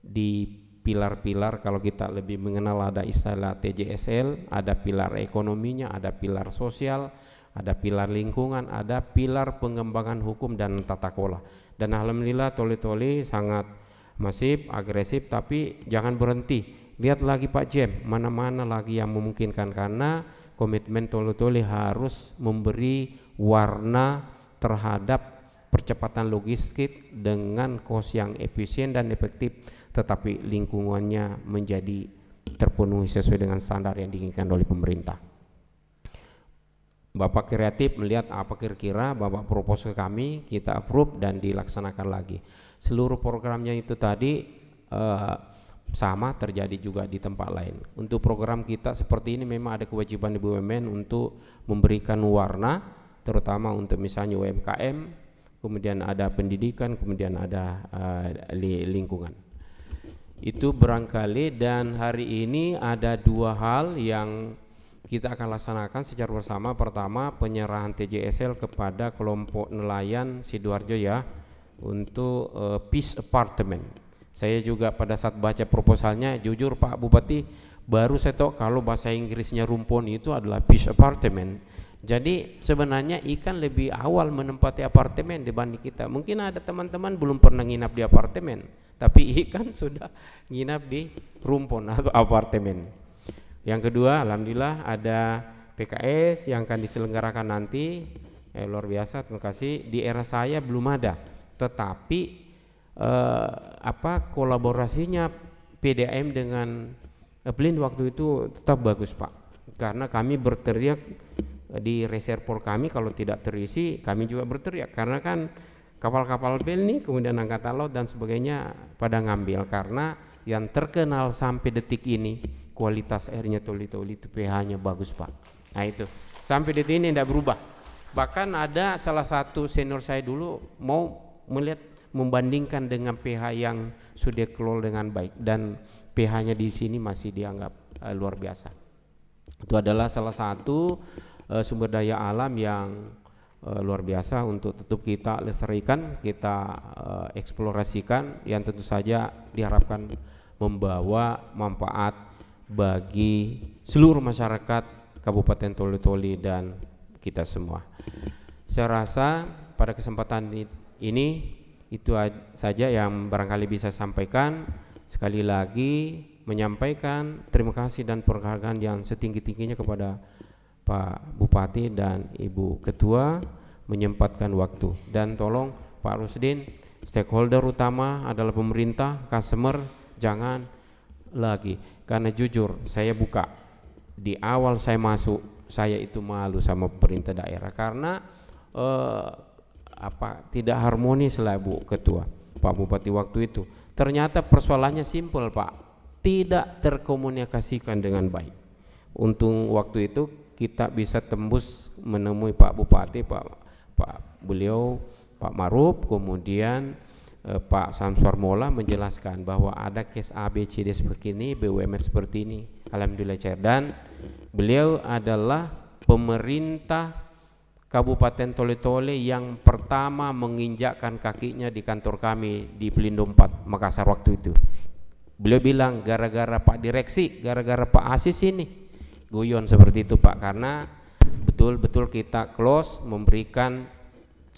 di pilar-pilar, kalau kita lebih mengenal ada istilah TJSL, ada pilar ekonominya, ada pilar sosial, ada pilar lingkungan, ada pilar pengembangan hukum dan tata kelola. Dan alhamdulillah Toli-Toli sangat masif, agresif, tapi jangan berhenti. Lihat lagi Pak Jem, mana-mana lagi yang memungkinkan, karena komitmen Toli-Toli harus memberi warna terhadap percepatan logistik dengan kos yang efisien dan efektif, tetapi lingkungannya menjadi terpenuhi sesuai dengan standar yang diinginkan oleh pemerintah. Bapak kreatif melihat apa kira-kira Bapak propose ke kami, kita approve dan dilaksanakan lagi. Seluruh programnya itu tadi sama terjadi juga di tempat lain. Untuk program kita seperti ini memang ada kewajiban di BUMN untuk memberikan warna, terutama untuk misalnya UMKM, kemudian ada pendidikan, kemudian ada lingkungan. Itu barangkali, dan hari ini ada dua hal yang kita akan laksanakan secara bersama. Pertama, penyerahan TJSL kepada kelompok nelayan Sidoarjo ya, untuk Peace Apartment. Saya juga pada saat baca proposalnya, jujur Pak Bupati, baru saya tahu kalau bahasa Inggrisnya rumpun itu adalah Peace Apartment. Jadi sebenarnya ikan lebih awal menempati apartemen dibanding kita. Mungkin ada teman-teman belum pernah nginap di apartemen, tapi ikan sudah nginap di rumpun atau apartemen. Yang kedua, alhamdulillah ada PKS yang akan diselenggarakan nanti. Luar biasa, terima kasih. Di era saya belum ada, tetapi kolaborasinya PDAM dengan Pelindo waktu itu tetap bagus Pak, karena kami berteriak di reservoir kami kalau tidak terisi, kami juga berteriak, karena kan kapal-kapal bel nih, kemudian angkatan laut dan sebagainya pada ngambil, karena yang terkenal sampai detik ini kualitas airnya Toli-Toli itu pH-nya bagus Pak. Nah itu sampai detik ini tidak berubah. Bahkan ada salah satu senior saya dulu mau membandingkan dengan pH yang sudah kelola dengan baik, dan pH-nya di sini masih dianggap luar biasa. Itu adalah salah satu sumber daya alam yang luar biasa untuk tetap kita lestarikan, kita eksplorasikan, yang tentu saja diharapkan membawa manfaat bagi seluruh masyarakat Kabupaten Toli-Toli dan kita semua. Saya rasa pada kesempatan ini itu saja yang barangkali bisa sampaikan. Sekali lagi menyampaikan terima kasih dan penghargaan yang setinggi-tingginya kepada Pak Bupati dan Ibu Ketua menyempatkan waktu. Dan tolong Pak Rusdin, stakeholder utama adalah pemerintah, customer, jangan lagi. Karena jujur saya buka, di awal saya masuk, saya itu malu sama pemerintah daerah karena tidak harmonis lah Bu Ketua, Pak Bupati waktu itu. Ternyata persoalannya simpel Pak, tidak terkomunikasikan dengan baik. Untung waktu itu kita bisa tembus menemui Pak Bupati, beliau Pak Maruf, kemudian Pak Samsuar Mola menjelaskan bahwa ada case ABCD seperti ini, BUMN seperti ini. Alhamdulillah cair, dan beliau adalah pemerintah Kabupaten Toli-Toli yang pertama menginjakkan kakinya di kantor kami di Pelindo 4 Makassar waktu itu. Beliau bilang gara-gara Pak Direksi, gara-gara Pak Asis ini, guyon seperti itu Pak, karena betul-betul kita close memberikan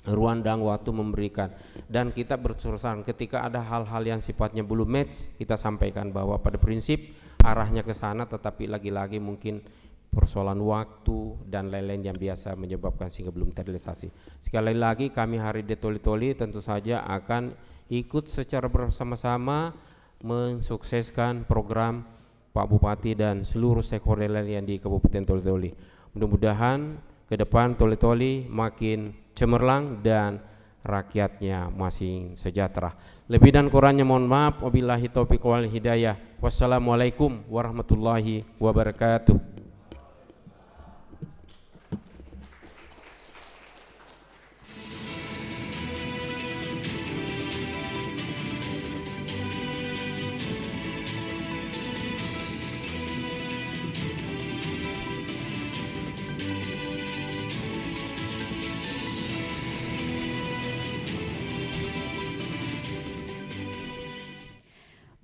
ruang dan waktu memberikan, dan kita bersurusan ketika ada hal-hal yang sifatnya belum match, kita sampaikan bahwa pada prinsip arahnya ke sana, tetapi lagi-lagi mungkin persoalan waktu dan lain-lain yang biasa menyebabkan sehingga belum terrealisasi. Sekali lagi kami hari di Toli-Toli tentu saja akan ikut secara bersama-sama mensukseskan program Pak Bupati dan seluruh stakeholder yang di Kabupaten Toli-Toli. Mudah-mudahan ke depan Toli-Toli makin cemerlang dan rakyatnya masih sejahtera. Lebih dan kurangnya mohon maaf. Wabillahi taufiq wal hidayah. Wassalamualaikum warahmatullahi wabarakatuh.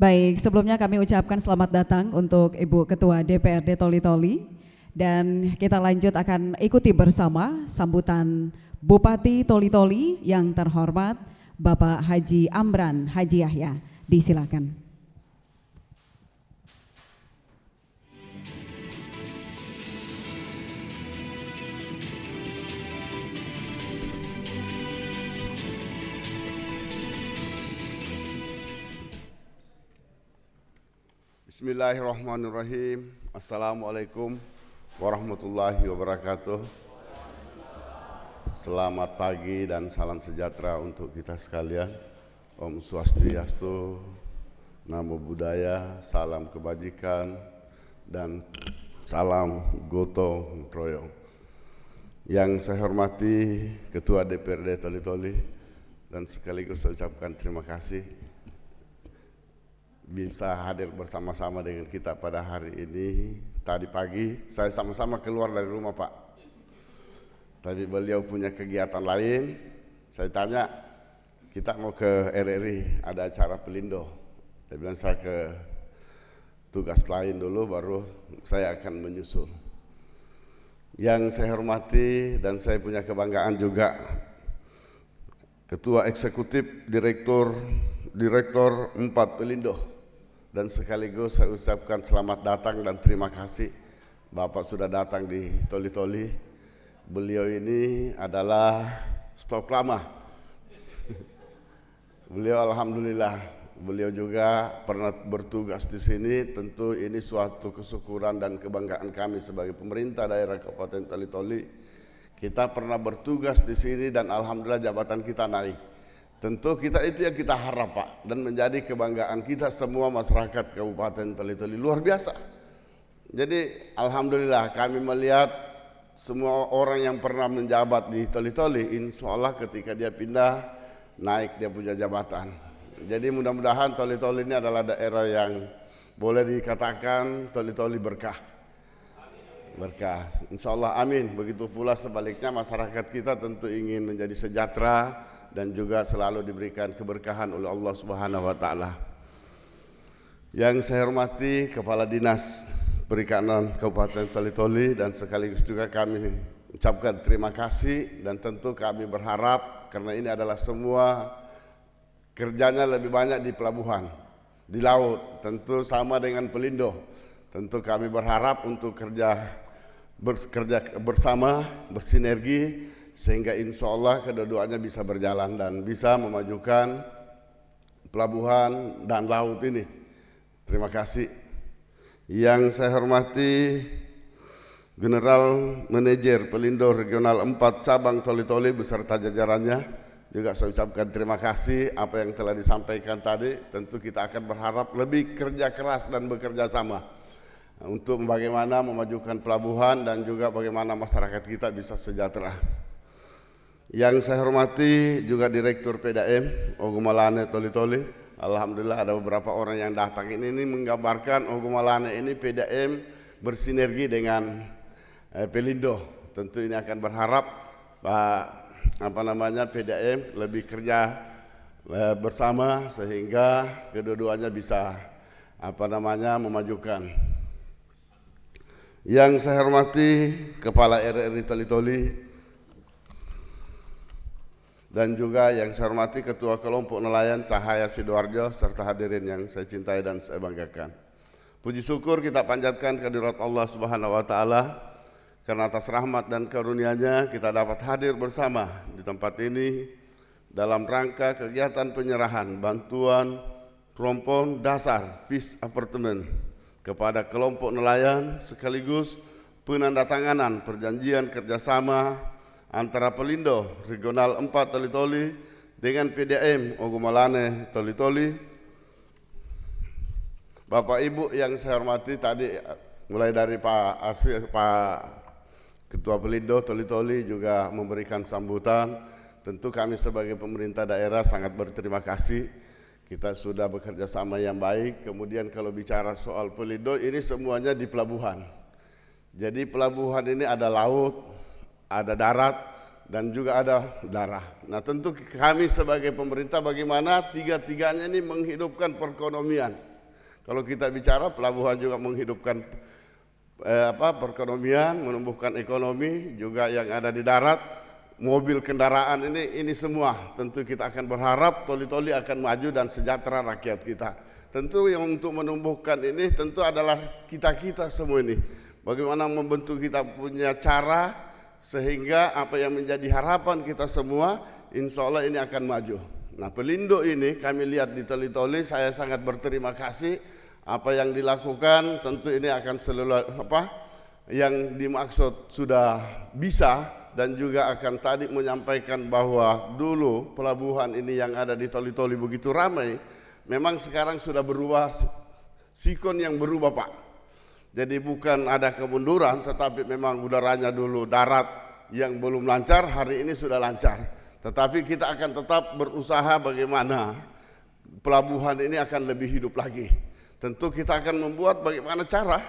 Baik, sebelumnya kami ucapkan selamat datang untuk Ibu Ketua DPRD Toli-Toli, dan kita lanjut akan ikuti bersama sambutan Bupati Toli-Toli yang terhormat Bapak Haji Amran Haji Yahya. Disilakan. Bismillahirrahmanirrahim. Assalamualaikum warahmatullahi wabarakatuh. Selamat pagi dan salam sejahtera untuk kita sekalian. Om Swastiastu, Namo Buddhaya, salam kebajikan dan salam gotong royong. Yang saya hormati Ketua DPRD Toli-Toli, dan sekaligus saya ucapkan terima kasih bisa hadir bersama-sama dengan kita pada hari ini. Tadi pagi saya sama-sama keluar dari rumah Pak, tapi beliau punya kegiatan lain. Saya tanya, kita mau ke RRI, ada acara Pelindo. Dia bilang saya ke tugas lain dulu, baru saya akan menyusul. Yang saya hormati dan saya punya kebanggaan juga, Ketua Eksekutif Direktur 4 Pelindo. Dan sekaligus saya ucapkan selamat datang dan terima kasih Bapak sudah datang di Toli-Toli. Beliau ini adalah stok lama. Beliau alhamdulillah, beliau juga pernah bertugas di sini. Tentu ini suatu kesyukuran dan kebanggaan kami sebagai pemerintah daerah Kabupaten Toli-Toli. Kita pernah bertugas di sini dan alhamdulillah jabatan kita naik. Tentu kita itu yang kita harap Pak, dan menjadi kebanggaan kita semua masyarakat Kabupaten Toli-Toli, luar biasa. Jadi alhamdulillah kami melihat semua orang yang pernah menjabat di Toli-Toli, insya Allah ketika dia pindah naik dia punya jabatan. Jadi mudah-mudahan Toli-Toli ini adalah daerah yang boleh dikatakan Toli-Toli berkah. Berkah, insya Allah amin. Begitu pula sebaliknya masyarakat kita tentu ingin menjadi sejahtera dan juga selalu diberikan keberkahan oleh Allah Subhanahu wa taala. Yang saya hormati Kepala Dinas Perikanan Kabupaten Toli-Toli, dan sekaligus juga kami ucapkan terima kasih, dan tentu kami berharap karena ini adalah semua kerjanya lebih banyak di pelabuhan, di laut, tentu sama dengan Pelindo. Tentu kami berharap untuk bekerja bersama, bersinergi, sehingga insya Allah kedua-duanya bisa berjalan dan bisa memajukan pelabuhan dan laut ini. Terima kasih. Yang saya hormati General Manager Pelindo Regional 4 Cabang Toli-Toli beserta jajarannya, juga saya ucapkan terima kasih apa yang telah disampaikan tadi. Tentu kita akan berharap lebih kerja keras dan bekerja sama untuk bagaimana memajukan pelabuhan dan juga bagaimana masyarakat kita bisa sejahtera. Yang saya hormati juga Direktur PDAM Ogumalane Toli-Toli. Alhamdulillah ada beberapa orang yang datang ini menggambarkan Ogumalane ini PDAM bersinergi dengan Pelindo. Tentu ini akan berharap PDAM lebih kerja bersama sehingga kedua-duanya bisa memajukan. Yang saya hormati Kepala RRI Toli-Toli, dan juga yang saya hormati Ketua Kelompok Nelayan Cahaya Sidoarjo serta hadirin yang saya cintai dan saya banggakan. Puji syukur kita panjatkan kehadirat Allah Subhanahu wa taala karena atas rahmat dan karunia-Nya kita dapat hadir bersama di tempat ini dalam rangka kegiatan penyerahan bantuan rompon dasar Peace Apartemen kepada kelompok nelayan sekaligus penandatanganan perjanjian kerjasama antara Pelindo Regional 4 Toli-Toli dengan PDAM Ogomalane Toli-Toli. Bapak Ibu yang saya hormati, tadi mulai dari Pak Ketua Pelindo Toli-Toli juga memberikan sambutan. Tentu kami sebagai pemerintah daerah sangat berterima kasih. Kita sudah bekerja sama yang baik. Kemudian kalau bicara soal Pelindo, ini semuanya di pelabuhan. Jadi pelabuhan ini ada laut, ada darat, dan juga ada darah. Nah tentu kami sebagai pemerintah bagaimana tiga-tiganya ini menghidupkan perekonomian. Kalau kita bicara pelabuhan juga menghidupkan perekonomian, menumbuhkan ekonomi, juga yang ada di darat, mobil kendaraan ini semua. Tentu kita akan berharap Toli-Toli akan maju dan sejahtera rakyat kita. Tentu yang untuk menumbuhkan ini tentu adalah kita semua ini. Bagaimana membentuk kita punya cara sehingga apa yang menjadi harapan kita semua insya Allah ini akan maju. Nah Pelindo ini kami lihat di Toli-Toli, saya sangat berterima kasih apa yang dilakukan. Tentu ini akan selalu yang dimaksud sudah bisa, dan juga akan tadi menyampaikan bahwa dulu pelabuhan ini yang ada di Toli-Toli begitu ramai, memang sekarang sudah berubah, sikon yang berubah Pak. Jadi bukan ada kemunduran, tetapi memang udaranya dulu darat yang belum lancar, hari ini sudah lancar. Tetapi kita akan tetap berusaha bagaimana pelabuhan ini akan lebih hidup lagi. Tentu kita akan membuat bagaimana cara,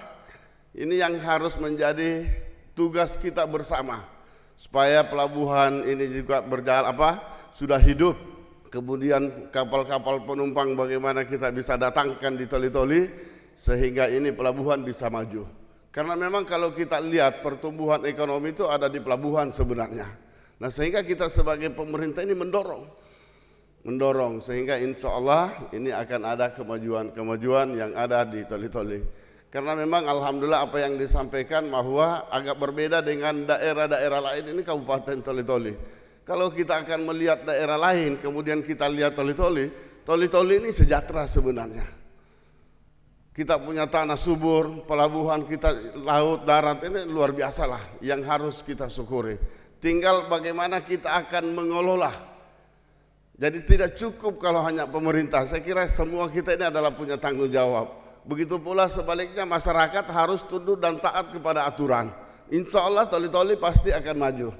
ini yang harus menjadi tugas kita bersama. Supaya pelabuhan ini juga berjalan sudah hidup. Kemudian kapal-kapal penumpang bagaimana kita bisa datangkan di Toli-Toli, sehingga ini pelabuhan bisa maju. Karena memang kalau kita lihat pertumbuhan ekonomi itu ada di pelabuhan sebenarnya. Nah sehingga kita sebagai pemerintah ini mendorong sehingga insya Allah ini akan ada kemajuan yang ada di Toli-Toli. Karena memang alhamdulillah apa yang disampaikan bahwa agak berbeda dengan daerah-daerah lain ini Kabupaten Toli-Toli. Kalau kita akan melihat daerah lain kemudian kita lihat Toli-Toli, Toli-Toli ini sejahtera sebenarnya. Kita punya tanah subur, pelabuhan kita, laut, darat, ini luar biasa lah yang harus kita syukuri. Tinggal bagaimana kita akan mengelola. Jadi tidak cukup kalau hanya pemerintah, saya kira semua kita ini adalah punya tanggung jawab. Begitu pula sebaliknya masyarakat harus tunduk dan taat kepada aturan. Insya Allah Toli-Toli pasti akan maju.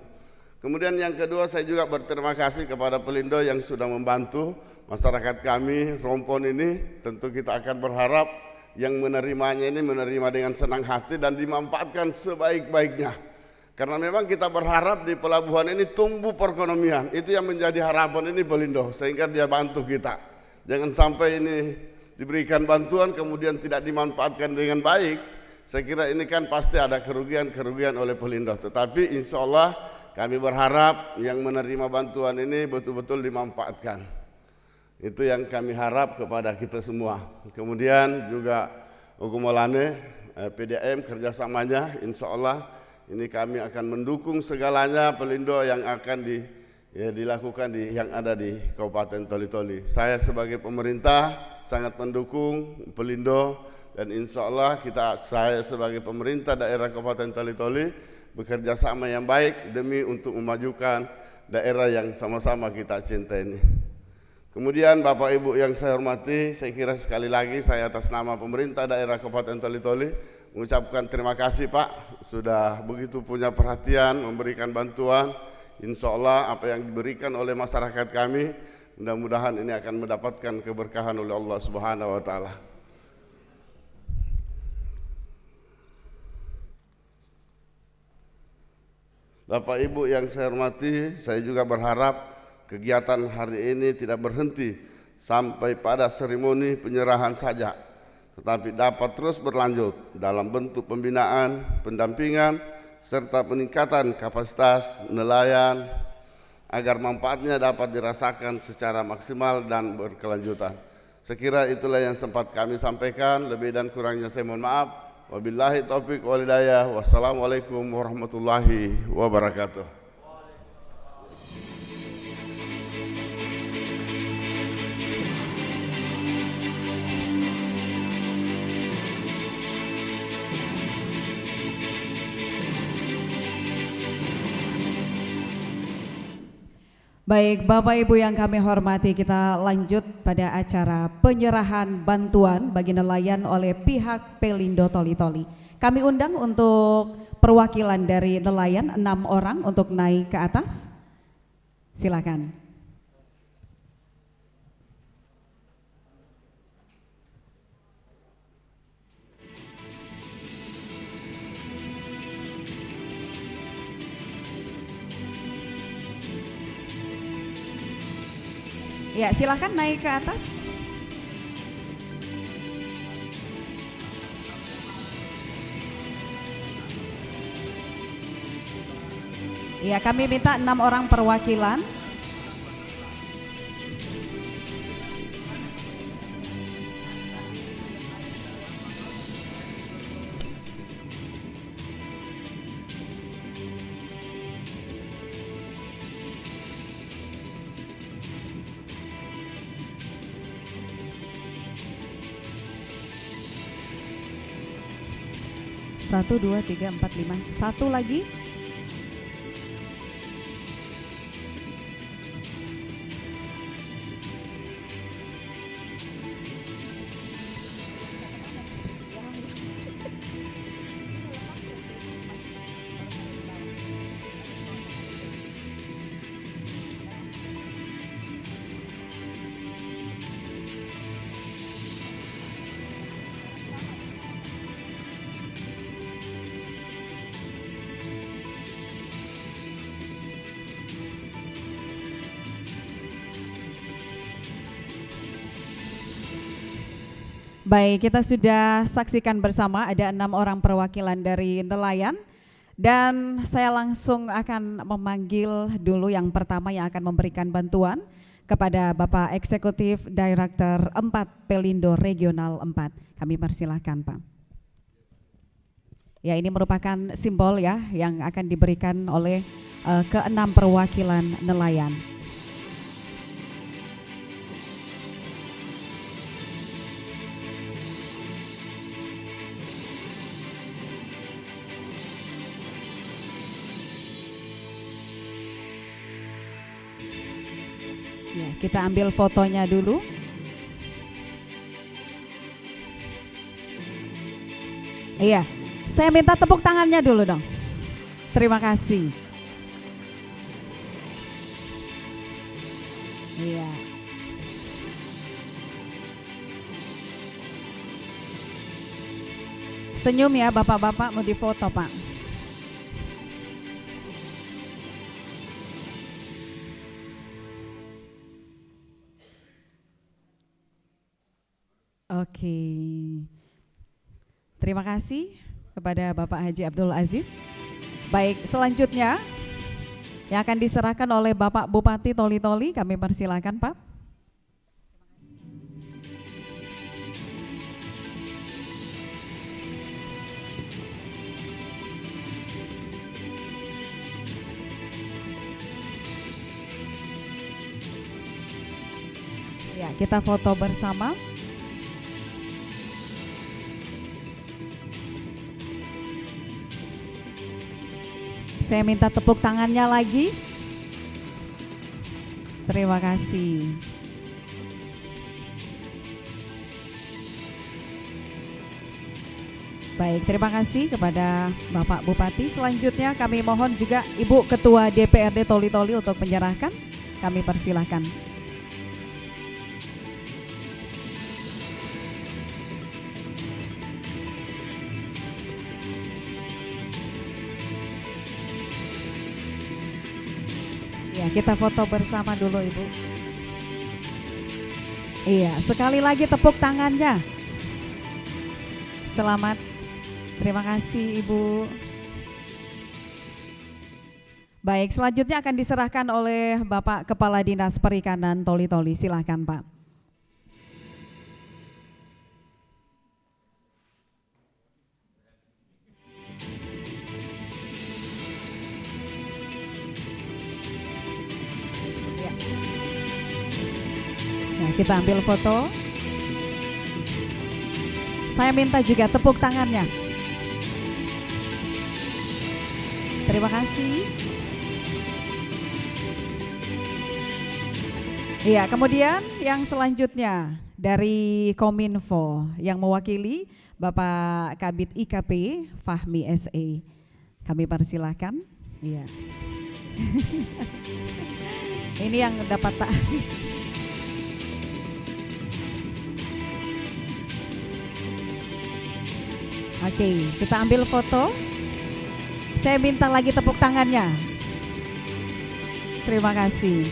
Kemudian yang kedua saya juga berterima kasih kepada Pelindo yang sudah membantu masyarakat kami, rompon ini. Tentu kita akan berharap yang menerimanya ini menerima dengan senang hati dan dimanfaatkan sebaik-baiknya. Karena memang kita berharap di pelabuhan ini tumbuh perekonomian. Itu yang menjadi harapan ini Pelindo, sehingga dia bantu kita. Jangan sampai ini diberikan bantuan kemudian tidak dimanfaatkan dengan baik. Saya kira ini kan pasti ada kerugian oleh Pelindo. Tetapi insya Allah kami berharap yang menerima bantuan ini betul-betul dimanfaatkan. Itu yang kami harap kepada kita semua. Kemudian juga Ogomalane, PDAM kerjasamanya, insya Allah ini kami akan mendukung segalanya Pelindo yang akan dilakukan yang ada di Kabupaten Toli-Toli. Saya sebagai pemerintah sangat mendukung Pelindo dan insya Allah saya sebagai pemerintah daerah Kabupaten Toli-Toli bekerja sama yang baik demi untuk memajukan daerah yang sama-sama kita cintai ini. Kemudian Bapak Ibu yang saya hormati, saya kira sekali lagi saya atas nama pemerintah daerah Kabupaten Toli-Toli mengucapkan terima kasih Pak, sudah begitu punya perhatian, memberikan bantuan. Insya Allah apa yang diberikan oleh masyarakat kami, mudah-mudahan ini akan mendapatkan keberkahan oleh Allah Subhanahu wa Ta'ala. Bapak Ibu yang saya hormati, saya juga berharap kegiatan hari ini tidak berhenti sampai pada seremoni penyerahan saja, tetapi dapat terus berlanjut dalam bentuk pembinaan, pendampingan, serta peningkatan kapasitas nelayan agar manfaatnya dapat dirasakan secara maksimal dan berkelanjutan. Sekira itulah yang sempat kami sampaikan, lebih dan kurangnya saya mohon maaf. Wabillahi taufiq wal hidayah. Wassalamualaikum warahmatullahi wabarakatuh. Baik, Bapak Ibu yang kami hormati, kita lanjut pada acara penyerahan bantuan bagi nelayan oleh pihak Pelindo Toli-Toli. Kami undang untuk perwakilan dari nelayan 6 orang untuk naik ke atas. Silakan. Ya, silakan naik ke atas. Ya, kami minta 6 orang perwakilan. Satu, dua, tiga, empat, lima. Satu lagi. Baik, kita sudah saksikan bersama ada 6 orang perwakilan dari nelayan dan saya langsung akan memanggil dulu yang pertama yang akan memberikan bantuan kepada Bapak Eksekutif Director 4 Pelindo Regional 4. Kami persilahkan, Pak. Ya, ini merupakan simbol ya yang akan diberikan oleh ke-6 perwakilan nelayan. Ya, kita ambil fotonya dulu. Iya, saya minta tepuk tangannya dulu dong. Terima kasih. Iya. Senyum ya bapak-bapak, mau difoto Pak. Oke, terima kasih kepada Bapak Haji Abdul Aziz. Baik, selanjutnya yang akan diserahkan oleh Bapak Bupati Toli-Toli, kami persilakan Pak. Ya, kita foto bersama. Saya minta tepuk tangannya lagi. Terima kasih. Baik, terima kasih kepada Bapak Bupati. Selanjutnya kami mohon juga Ibu Ketua DPRD Toli-Toli untuk menyerahkan. Kami persilahkan. Ya, kita foto bersama dulu Ibu. Iya, sekali lagi tepuk tangannya. Selamat. Terima kasih Ibu. Baik, selanjutnya akan diserahkan oleh Bapak Kepala Dinas Perikanan Toli-Toli. Silahkan Pak. Ya. Nah, kita ambil foto. Saya minta juga tepuk tangannya. Terima kasih. Iya, kemudian yang selanjutnya dari Kominfo yang mewakili Bapak Kabid IKP Fahmi SE. Kami persilahkan. Iya. Ini yang dapat tak. Oke, kita ambil foto. Saya minta lagi tepuk tangannya. Terima kasih.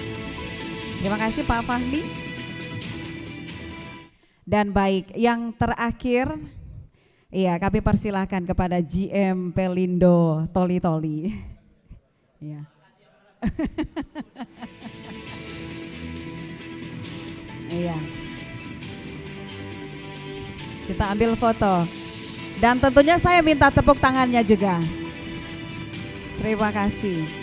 Terima kasih Pak Fahmi. Dan baik, yang terakhir, iya kami persilahkan kepada GM Pelindo Toli-Toli. Iya. Iya. Kita ambil foto. Dan tentunya saya minta tepuk tangannya juga. Terima kasih.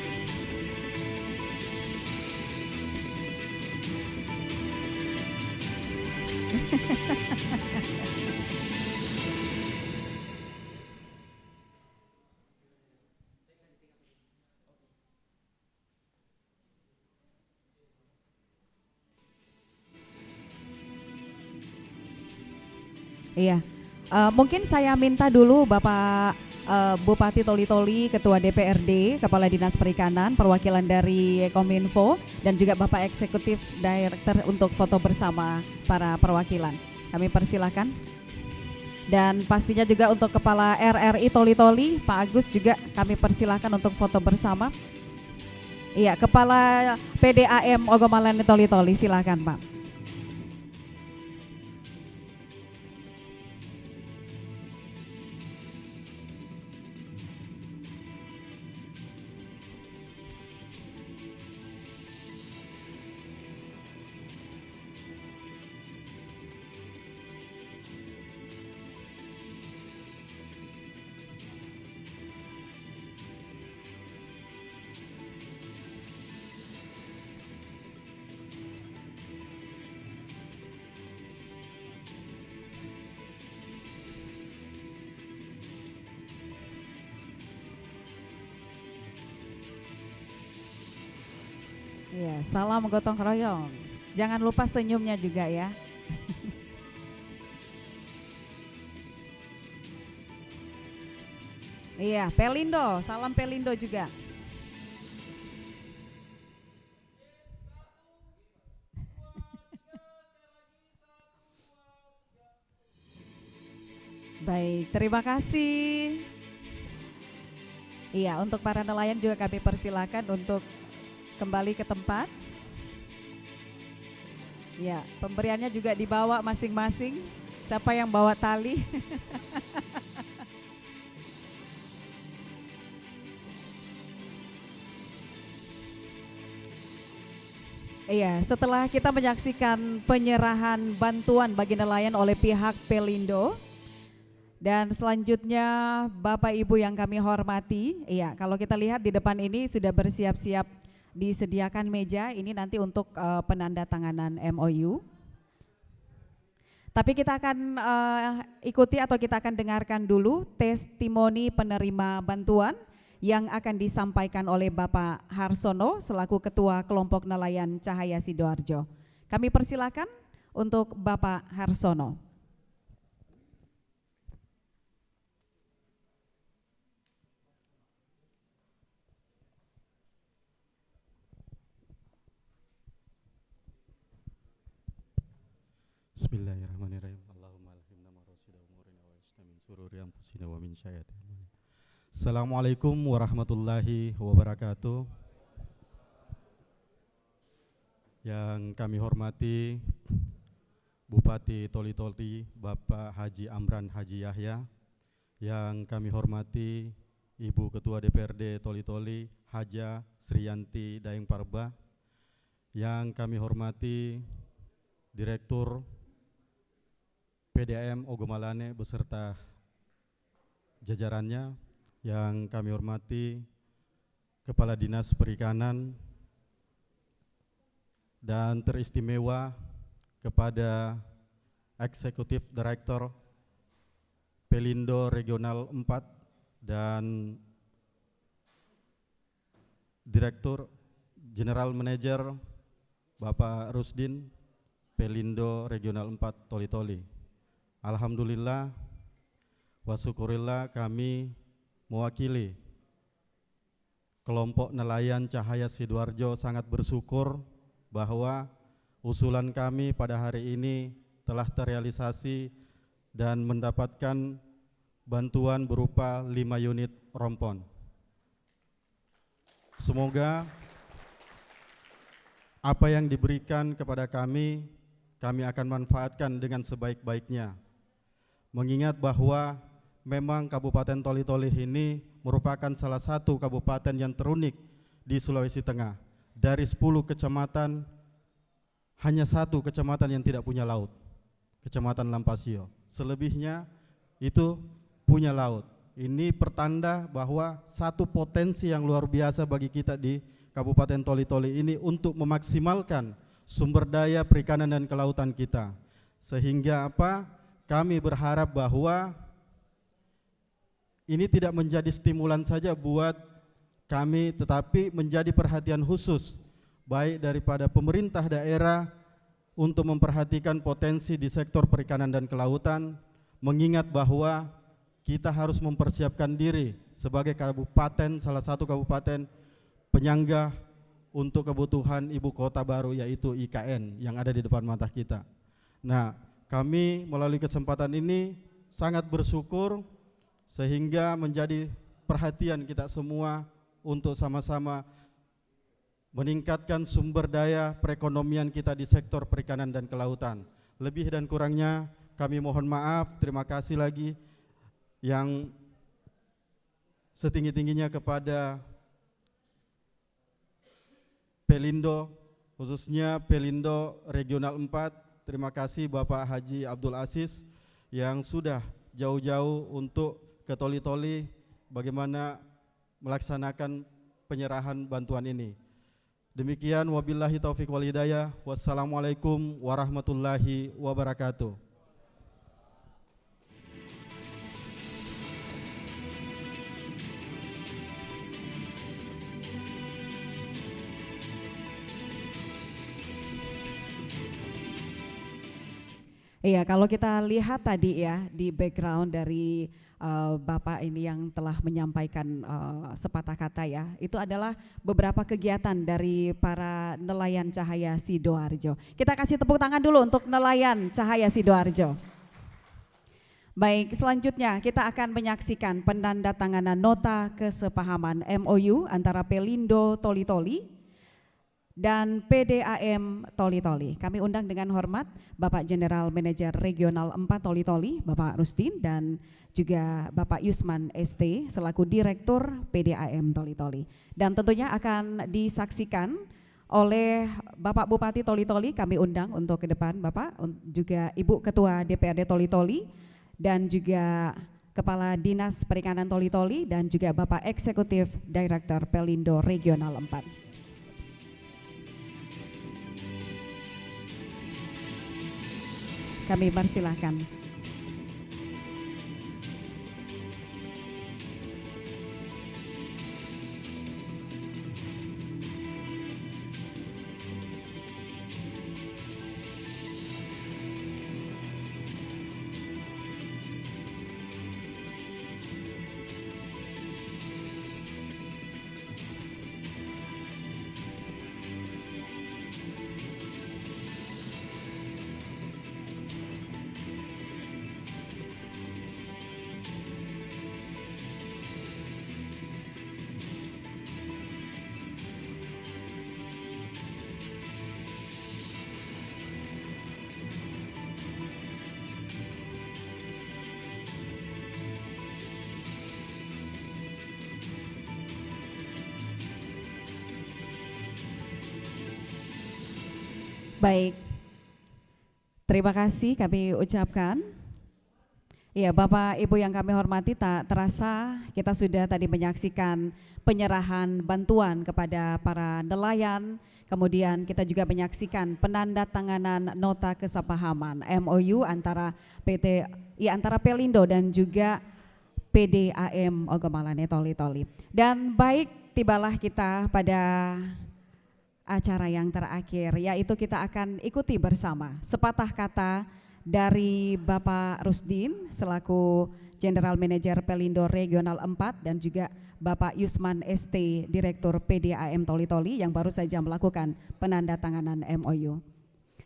Iya, mungkin saya minta dulu Bapak Bupati Toli-Toli, Ketua DPRD, Kepala Dinas Perikanan, perwakilan dari Kominfo, dan juga Bapak Eksekutif Director untuk foto bersama para perwakilan. Kami persilakan. Dan pastinya juga untuk Kepala RRI Toli-Toli, Pak Agus juga kami persilakan untuk foto bersama. Iya, Kepala PDAM Ogomalani Toli-Toli, silakan Pak. Iya, salam gotong royong. Jangan lupa senyumnya juga ya. Iya, Pelindo, salam Pelindo juga. Baik, terima kasih. Iya, untuk para nelayan juga kami persilakan untuk kembali ke tempat. Ya, pemberiannya juga dibawa masing-masing. Siapa yang bawa tali? Iya, setelah kita menyaksikan penyerahan bantuan bagi nelayan oleh pihak Pelindo, dan selanjutnya Bapak Ibu yang kami hormati, iya kalau kita lihat di depan ini sudah bersiap-siap disediakan meja ini nanti untuk penandatanganan MOU. Tapi kita akan ikuti atau kita akan dengarkan dulu testimoni penerima bantuan yang akan disampaikan oleh Bapak Harsono selaku Ketua Kelompok Nelayan Cahaya Sidoarjo. Kami persilakan untuk Bapak Harsono. Bismillahirrahmanirrahim. Allahumma alhimna marasida umurina wa isna min sururi anfusina wa min syai'ati a'malina. Assalamualaikum warahmatullahi wabarakatuh. Yang kami hormati Bupati Toli-Toli Bapak Haji Amran Haji Yahya, yang kami hormati Ibu Ketua DPRD Toli-Toli, Haja Sriyanti Daeng Parba, yang kami hormati Direktur PDAM Ogomalane beserta jajarannya, yang kami hormati Kepala Dinas Perikanan, dan teristimewa kepada Eksekutif Direktur Pelindo Regional 4 dan Direktur General Manager Bapak Rusdin Pelindo Regional 4 Toli-Toli. Alhamdulillah wa syukurillah, kami mewakili kelompok nelayan Cahaya Sidoarjo sangat bersyukur bahwa usulan kami pada hari ini telah terrealisasi dan mendapatkan bantuan berupa 5 unit rompon. Semoga apa yang diberikan kepada kami akan manfaatkan dengan sebaik-baiknya. Mengingat bahwa memang Kabupaten Toli-Toli ini merupakan salah satu kabupaten yang terunik di Sulawesi Tengah. Dari 10 kecamatan, hanya 1 kecamatan yang tidak punya laut, Kecamatan Lampasio. Selebihnya itu punya laut. Ini pertanda bahwa satu potensi yang luar biasa bagi kita di Kabupaten Toli-Toli ini untuk memaksimalkan sumber daya perikanan dan kelautan kita. Sehingga apa? Kami berharap bahwa ini tidak menjadi stimulan saja buat kami, tetapi menjadi perhatian khusus baik daripada pemerintah daerah untuk memperhatikan potensi di sektor perikanan dan kelautan, mengingat bahwa kita harus mempersiapkan diri sebagai kabupaten, salah satu kabupaten penyangga untuk kebutuhan ibu kota baru, yaitu IKN yang ada di depan mata kita. Nah, kami melalui kesempatan ini sangat bersyukur sehingga menjadi perhatian kita semua untuk sama-sama meningkatkan sumber daya perekonomian kita di sektor perikanan dan kelautan. Lebih dan kurangnya kami mohon maaf, terima kasih lagi yang setinggi-tingginya kepada Pelindo, khususnya Pelindo Regional 4. Terima kasih Bapak Haji Abdul Aziz yang sudah jauh-jauh untuk ke Toli-Toli bagaimana melaksanakan penyerahan bantuan ini. Demikian, wabillahi taufiq wal hidayah. Wassalamualaikum warahmatullahi wabarakatuh. Iya, kalau kita lihat tadi ya di background dari Bapak ini yang telah menyampaikan sepatah kata ya, itu adalah beberapa kegiatan dari para nelayan Cahaya Sidoarjo. Kita kasih tepuk tangan dulu untuk nelayan Cahaya Sidoarjo. Baik, selanjutnya kita akan menyaksikan penandatanganan nota kesepahaman MOU antara Pelindo Toli-Toli dan PDAM Toli-Toli. Kami undang dengan hormat Bapak General Manager Regional 4 Toli-Toli, Bapak Rusdin, dan juga Bapak Yusman ST selaku Direktur PDAM Toli-Toli. Dan tentunya akan disaksikan oleh Bapak Bupati Toli-Toli, kami undang untuk ke depan Bapak, juga Ibu Ketua DPRD Toli-Toli, dan juga Kepala Dinas Perikanan Toli-Toli, dan juga Bapak Eksekutif Direktur Pelindo Regional 4. Kami persilahkan. Baik, terima kasih kami ucapkan. Ya, Bapak Ibu yang kami hormati, tak terasa kita sudah tadi menyaksikan penyerahan bantuan kepada para nelayan, kemudian kita juga menyaksikan penandatanganan nota kesepahaman MOU antara antara Pelindo dan juga PDAM Ogomalane Toli-Toli. Dan baik, tibalah kita pada acara yang terakhir, yaitu kita akan ikuti bersama sepatah kata dari Bapak Rusdin selaku General Manager Pelindo Regional 4 dan juga Bapak Yusman ST Direktur PDAM Toli-Toli yang baru saja melakukan penandatanganan MOU.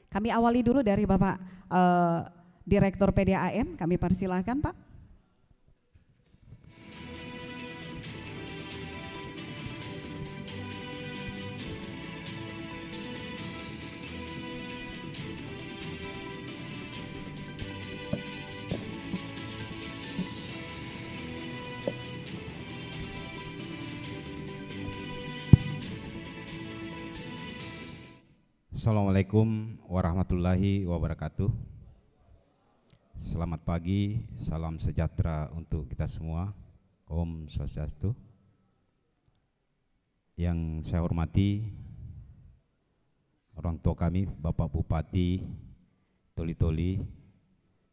Kami awali dulu dari Bapak Direktur PDAM, kami persilahkan Pak. Assalamualaikum warahmatullahi wabarakatuh. Selamat pagi, salam sejahtera untuk kita semua. Om Swastiastu. Yang saya hormati orang tua kami, Bapak Bupati Toli-Toli,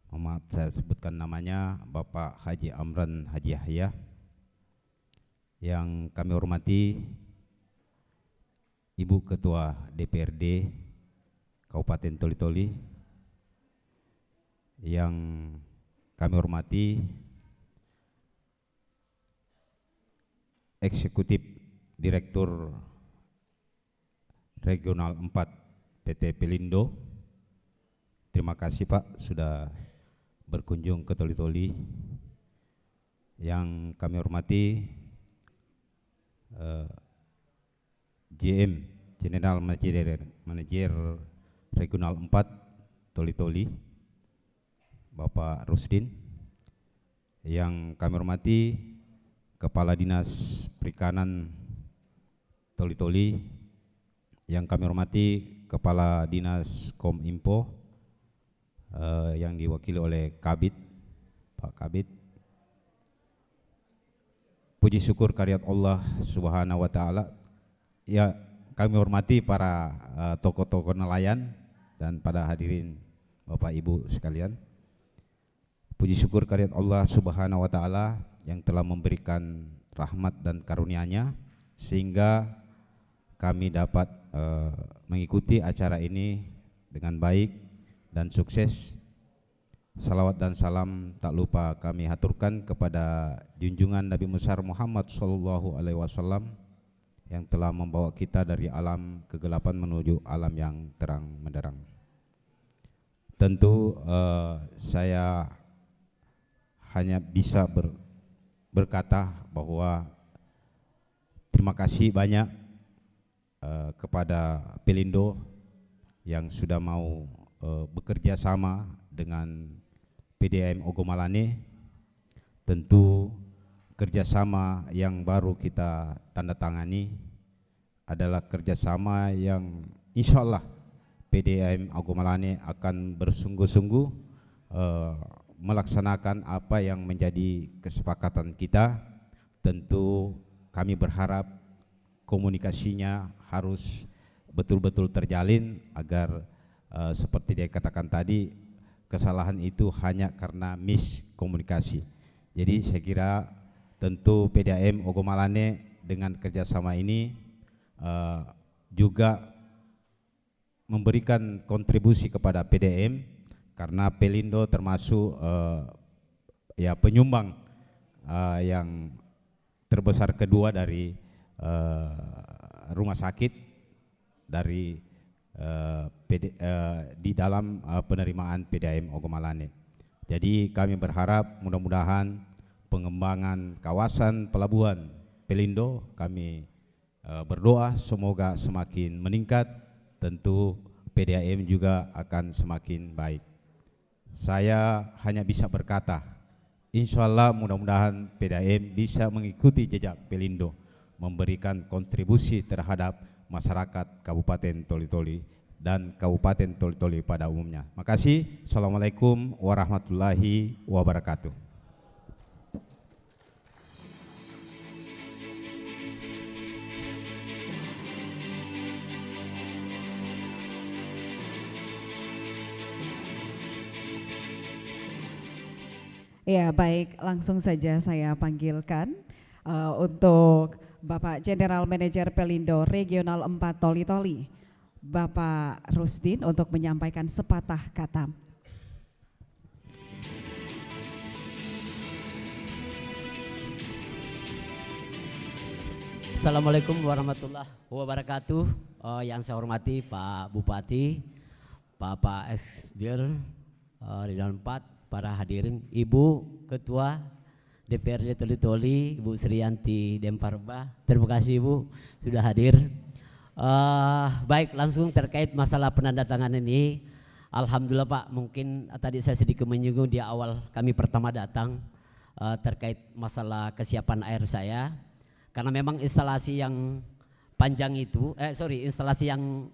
maaf saya sebutkan namanya, Bapak Haji Amran Haji Yahya. Yang kami hormati Ibu Ketua DPRD Kabupaten Toli-Toli, yang kami hormati Eksekutif Direktur Regional 4 PT Pelindo. Terima kasih Pak sudah berkunjung ke Toli-Toli. Yang kami hormati GM General Manager Regional 4 Toli-Toli Bapak Rusdin. Yang kami hormati Kepala Dinas Perikanan Toli-Toli. Yang kami hormati Kepala Dinas Kominfo yang diwakili oleh Kabid, Pak Kabid. Puji syukur karyat Allah Subhanahu wa Ta'ala. Ya, kami hormati para tokoh-tokoh nelayan dan pada hadirin Bapak Ibu sekalian. Puji syukur karyat Allah Subhanahu wa Ta'ala yang telah memberikan rahmat dan karunia-Nya sehingga kami dapat mengikuti acara ini dengan baik dan sukses. Salawat dan salam tak lupa kami haturkan kepada junjungan Nabi besar Muhammad SAW yang telah membawa kita dari alam kegelapan menuju alam yang terang menderang. Tentu saya hanya bisa berkata bahwa terima kasih banyak kepada Pelindo yang sudah mau bekerja sama dengan PDAM Ogomalane. Tentu kerjasama yang baru kita tanda tangani adalah kerjasama yang insya Allah PDAM Ogomalane akan bersungguh-sungguh melaksanakan apa yang menjadi kesepakatan kita. Tentu kami berharap komunikasinya harus betul-betul terjalin agar seperti dia katakan tadi, kesalahan itu hanya karena miskomunikasi. Jadi saya kira tentu PDAM Ogomalane dengan kerjasama ini juga memberikan kontribusi kepada PDAM karena Pelindo termasuk ya penyumbang yang terbesar kedua dari rumah sakit dari di dalam penerimaan PDAM Ogomalane. Jadi kami berharap mudah-mudahan pengembangan kawasan pelabuhan Pelindo, kami berdoa semoga semakin meningkat. Tentu PDAM juga akan semakin baik. Saya hanya bisa berkata, insya Allah mudah-mudahan PDAM bisa mengikuti jejak Pelindo, memberikan kontribusi terhadap masyarakat Kabupaten Toli-Toli dan Kabupaten Toli-Toli pada umumnya. Makasih. Assalamualaikum warahmatullahi wabarakatuh. Ya, baik, langsung saja saya panggilkan untuk Bapak General Manager Pelindo Regional 4 Toli-Toli, Bapak Rusdin, untuk menyampaikan sepatah kata. Assalamualaikum warahmatullahi wabarakatuh. Yang saya hormati Pak Bupati, Bapak Esdir Regional 4, para hadirin, Ibu Ketua DPRD Toli-Toli, Ibu Sriyanti Demparba, terima kasih Ibu sudah hadir. Baik, langsung terkait masalah penandatanganan ini, alhamdulillah Pak, mungkin tadi saya sedikit menyinggung di awal kami pertama datang terkait masalah kesiapan air saya, karena memang instalasi yang panjang itu, instalasi yang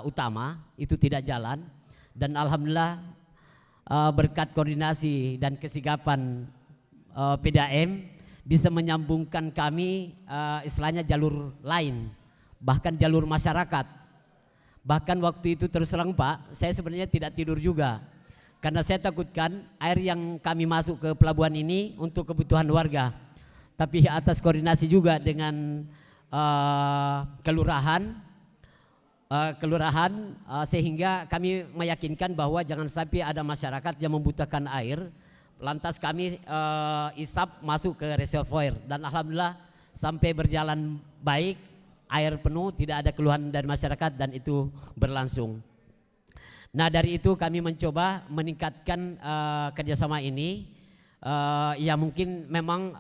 utama itu tidak jalan, dan alhamdulillah berkat koordinasi dan kesigapan PDAM bisa menyambungkan kami istilahnya jalur lain, bahkan jalur masyarakat. Bahkan waktu itu terus terang Pak, saya sebenarnya tidak tidur juga, karena saya takutkan air yang kami masuk ke pelabuhan ini untuk kebutuhan warga, tapi atas koordinasi juga dengan kelurahan, sehingga kami meyakinkan bahwa jangan sampai ada masyarakat yang membutuhkan air, lantas kami isap masuk ke reservoir, dan alhamdulillah sampai berjalan baik, air penuh, tidak ada keluhan dari masyarakat, dan itu berlangsung. Nah, dari itu kami mencoba meningkatkan kerjasama ini. Ya mungkin memang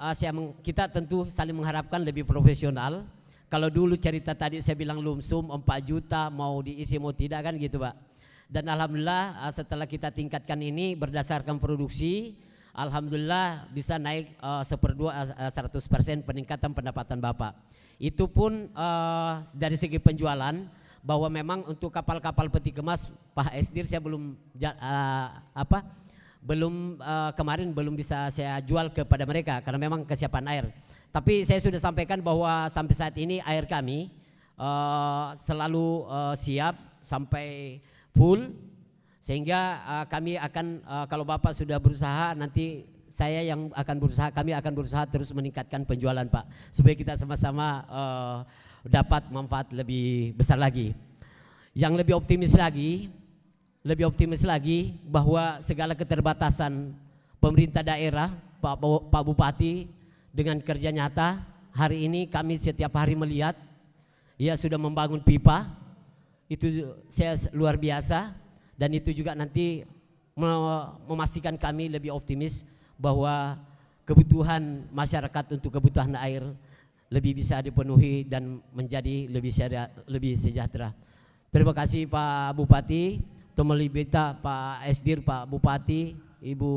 kita tentu saling mengharapkan lebih profesional. Kalau dulu cerita tadi saya bilang lumsum 4 juta mau diisi mau tidak kan gitu Pak. Dan alhamdulillah setelah kita tingkatkan ini berdasarkan produksi, alhamdulillah bisa naik 100% peningkatan pendapatan Bapak. Itu pun dari segi penjualan, bahwa memang untuk kapal-kapal peti kemas Pak Esdir saya kemarin belum bisa saya jual kepada mereka karena memang kesiapan air. Tapi saya sudah sampaikan bahwa sampai saat ini air kami selalu siap sampai full, sehingga kami akan kalau Bapak sudah berusaha, nanti saya yang akan berusaha, kami akan berusaha terus meningkatkan penjualan Pak, supaya kita sama-sama dapat manfaat lebih besar lagi. Yang lebih optimis lagi bahwa segala keterbatasan pemerintah daerah, Pak Bupati, dengan kerja nyata, hari ini kami setiap hari melihat ya sudah membangun pipa, itu saya luar biasa, dan itu juga nanti memastikan kami lebih optimis bahwa kebutuhan masyarakat untuk kebutuhan air lebih bisa dipenuhi dan menjadi lebih sejahtera. Terima kasih Pak Bupati, Tomeli Beta, Pak Esdir, Pak Bupati, Ibu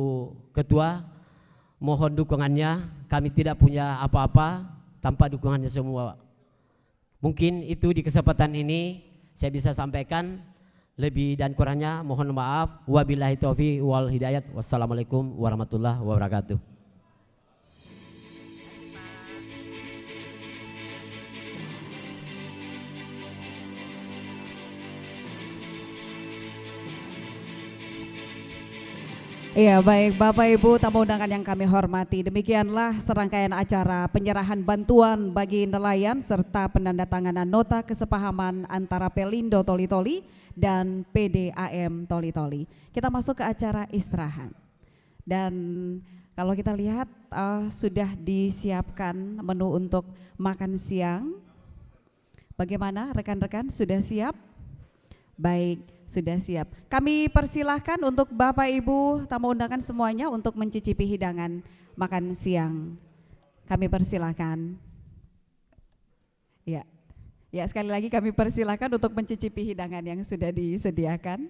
Ketua. Mohon dukungannya, kami tidak punya apa-apa tanpa dukungannya semua. Mungkin itu di kesempatan ini saya bisa sampaikan, lebih dan kurangnya mohon maaf. Wabillahi taufiq wal hidayat. Wassalamualaikum warahmatullahi wabarakatuh. Ya, baik Bapak Ibu tamu undangan yang kami hormati, demikianlah serangkaian acara penyerahan bantuan bagi nelayan serta penandatanganan nota kesepahaman antara Pelindo Toli-Toli dan PDAM Toli-Toli. Kita masuk ke acara istirahat. Dan kalau kita lihat sudah disiapkan menu untuk makan siang. Bagaimana rekan-rekan, sudah siap? Baik, sudah siap. Kami persilahkan untuk Bapak Ibu tamu undangan semuanya untuk mencicipi hidangan makan siang. Kami persilahkan. Ya, ya sekali lagi kami persilahkan untuk mencicipi hidangan yang sudah disediakan.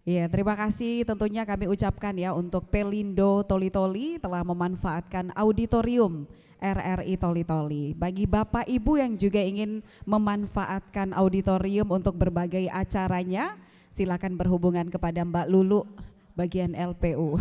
Iya, terima kasih tentunya kami ucapkan ya untuk Pelindo Toli-Toli telah memanfaatkan auditorium RRI Toli-Toli. Bagi Bapak Ibu yang juga ingin memanfaatkan auditorium untuk berbagai acaranya, silakan berhubungan kepada Mbak Lulu bagian LPU.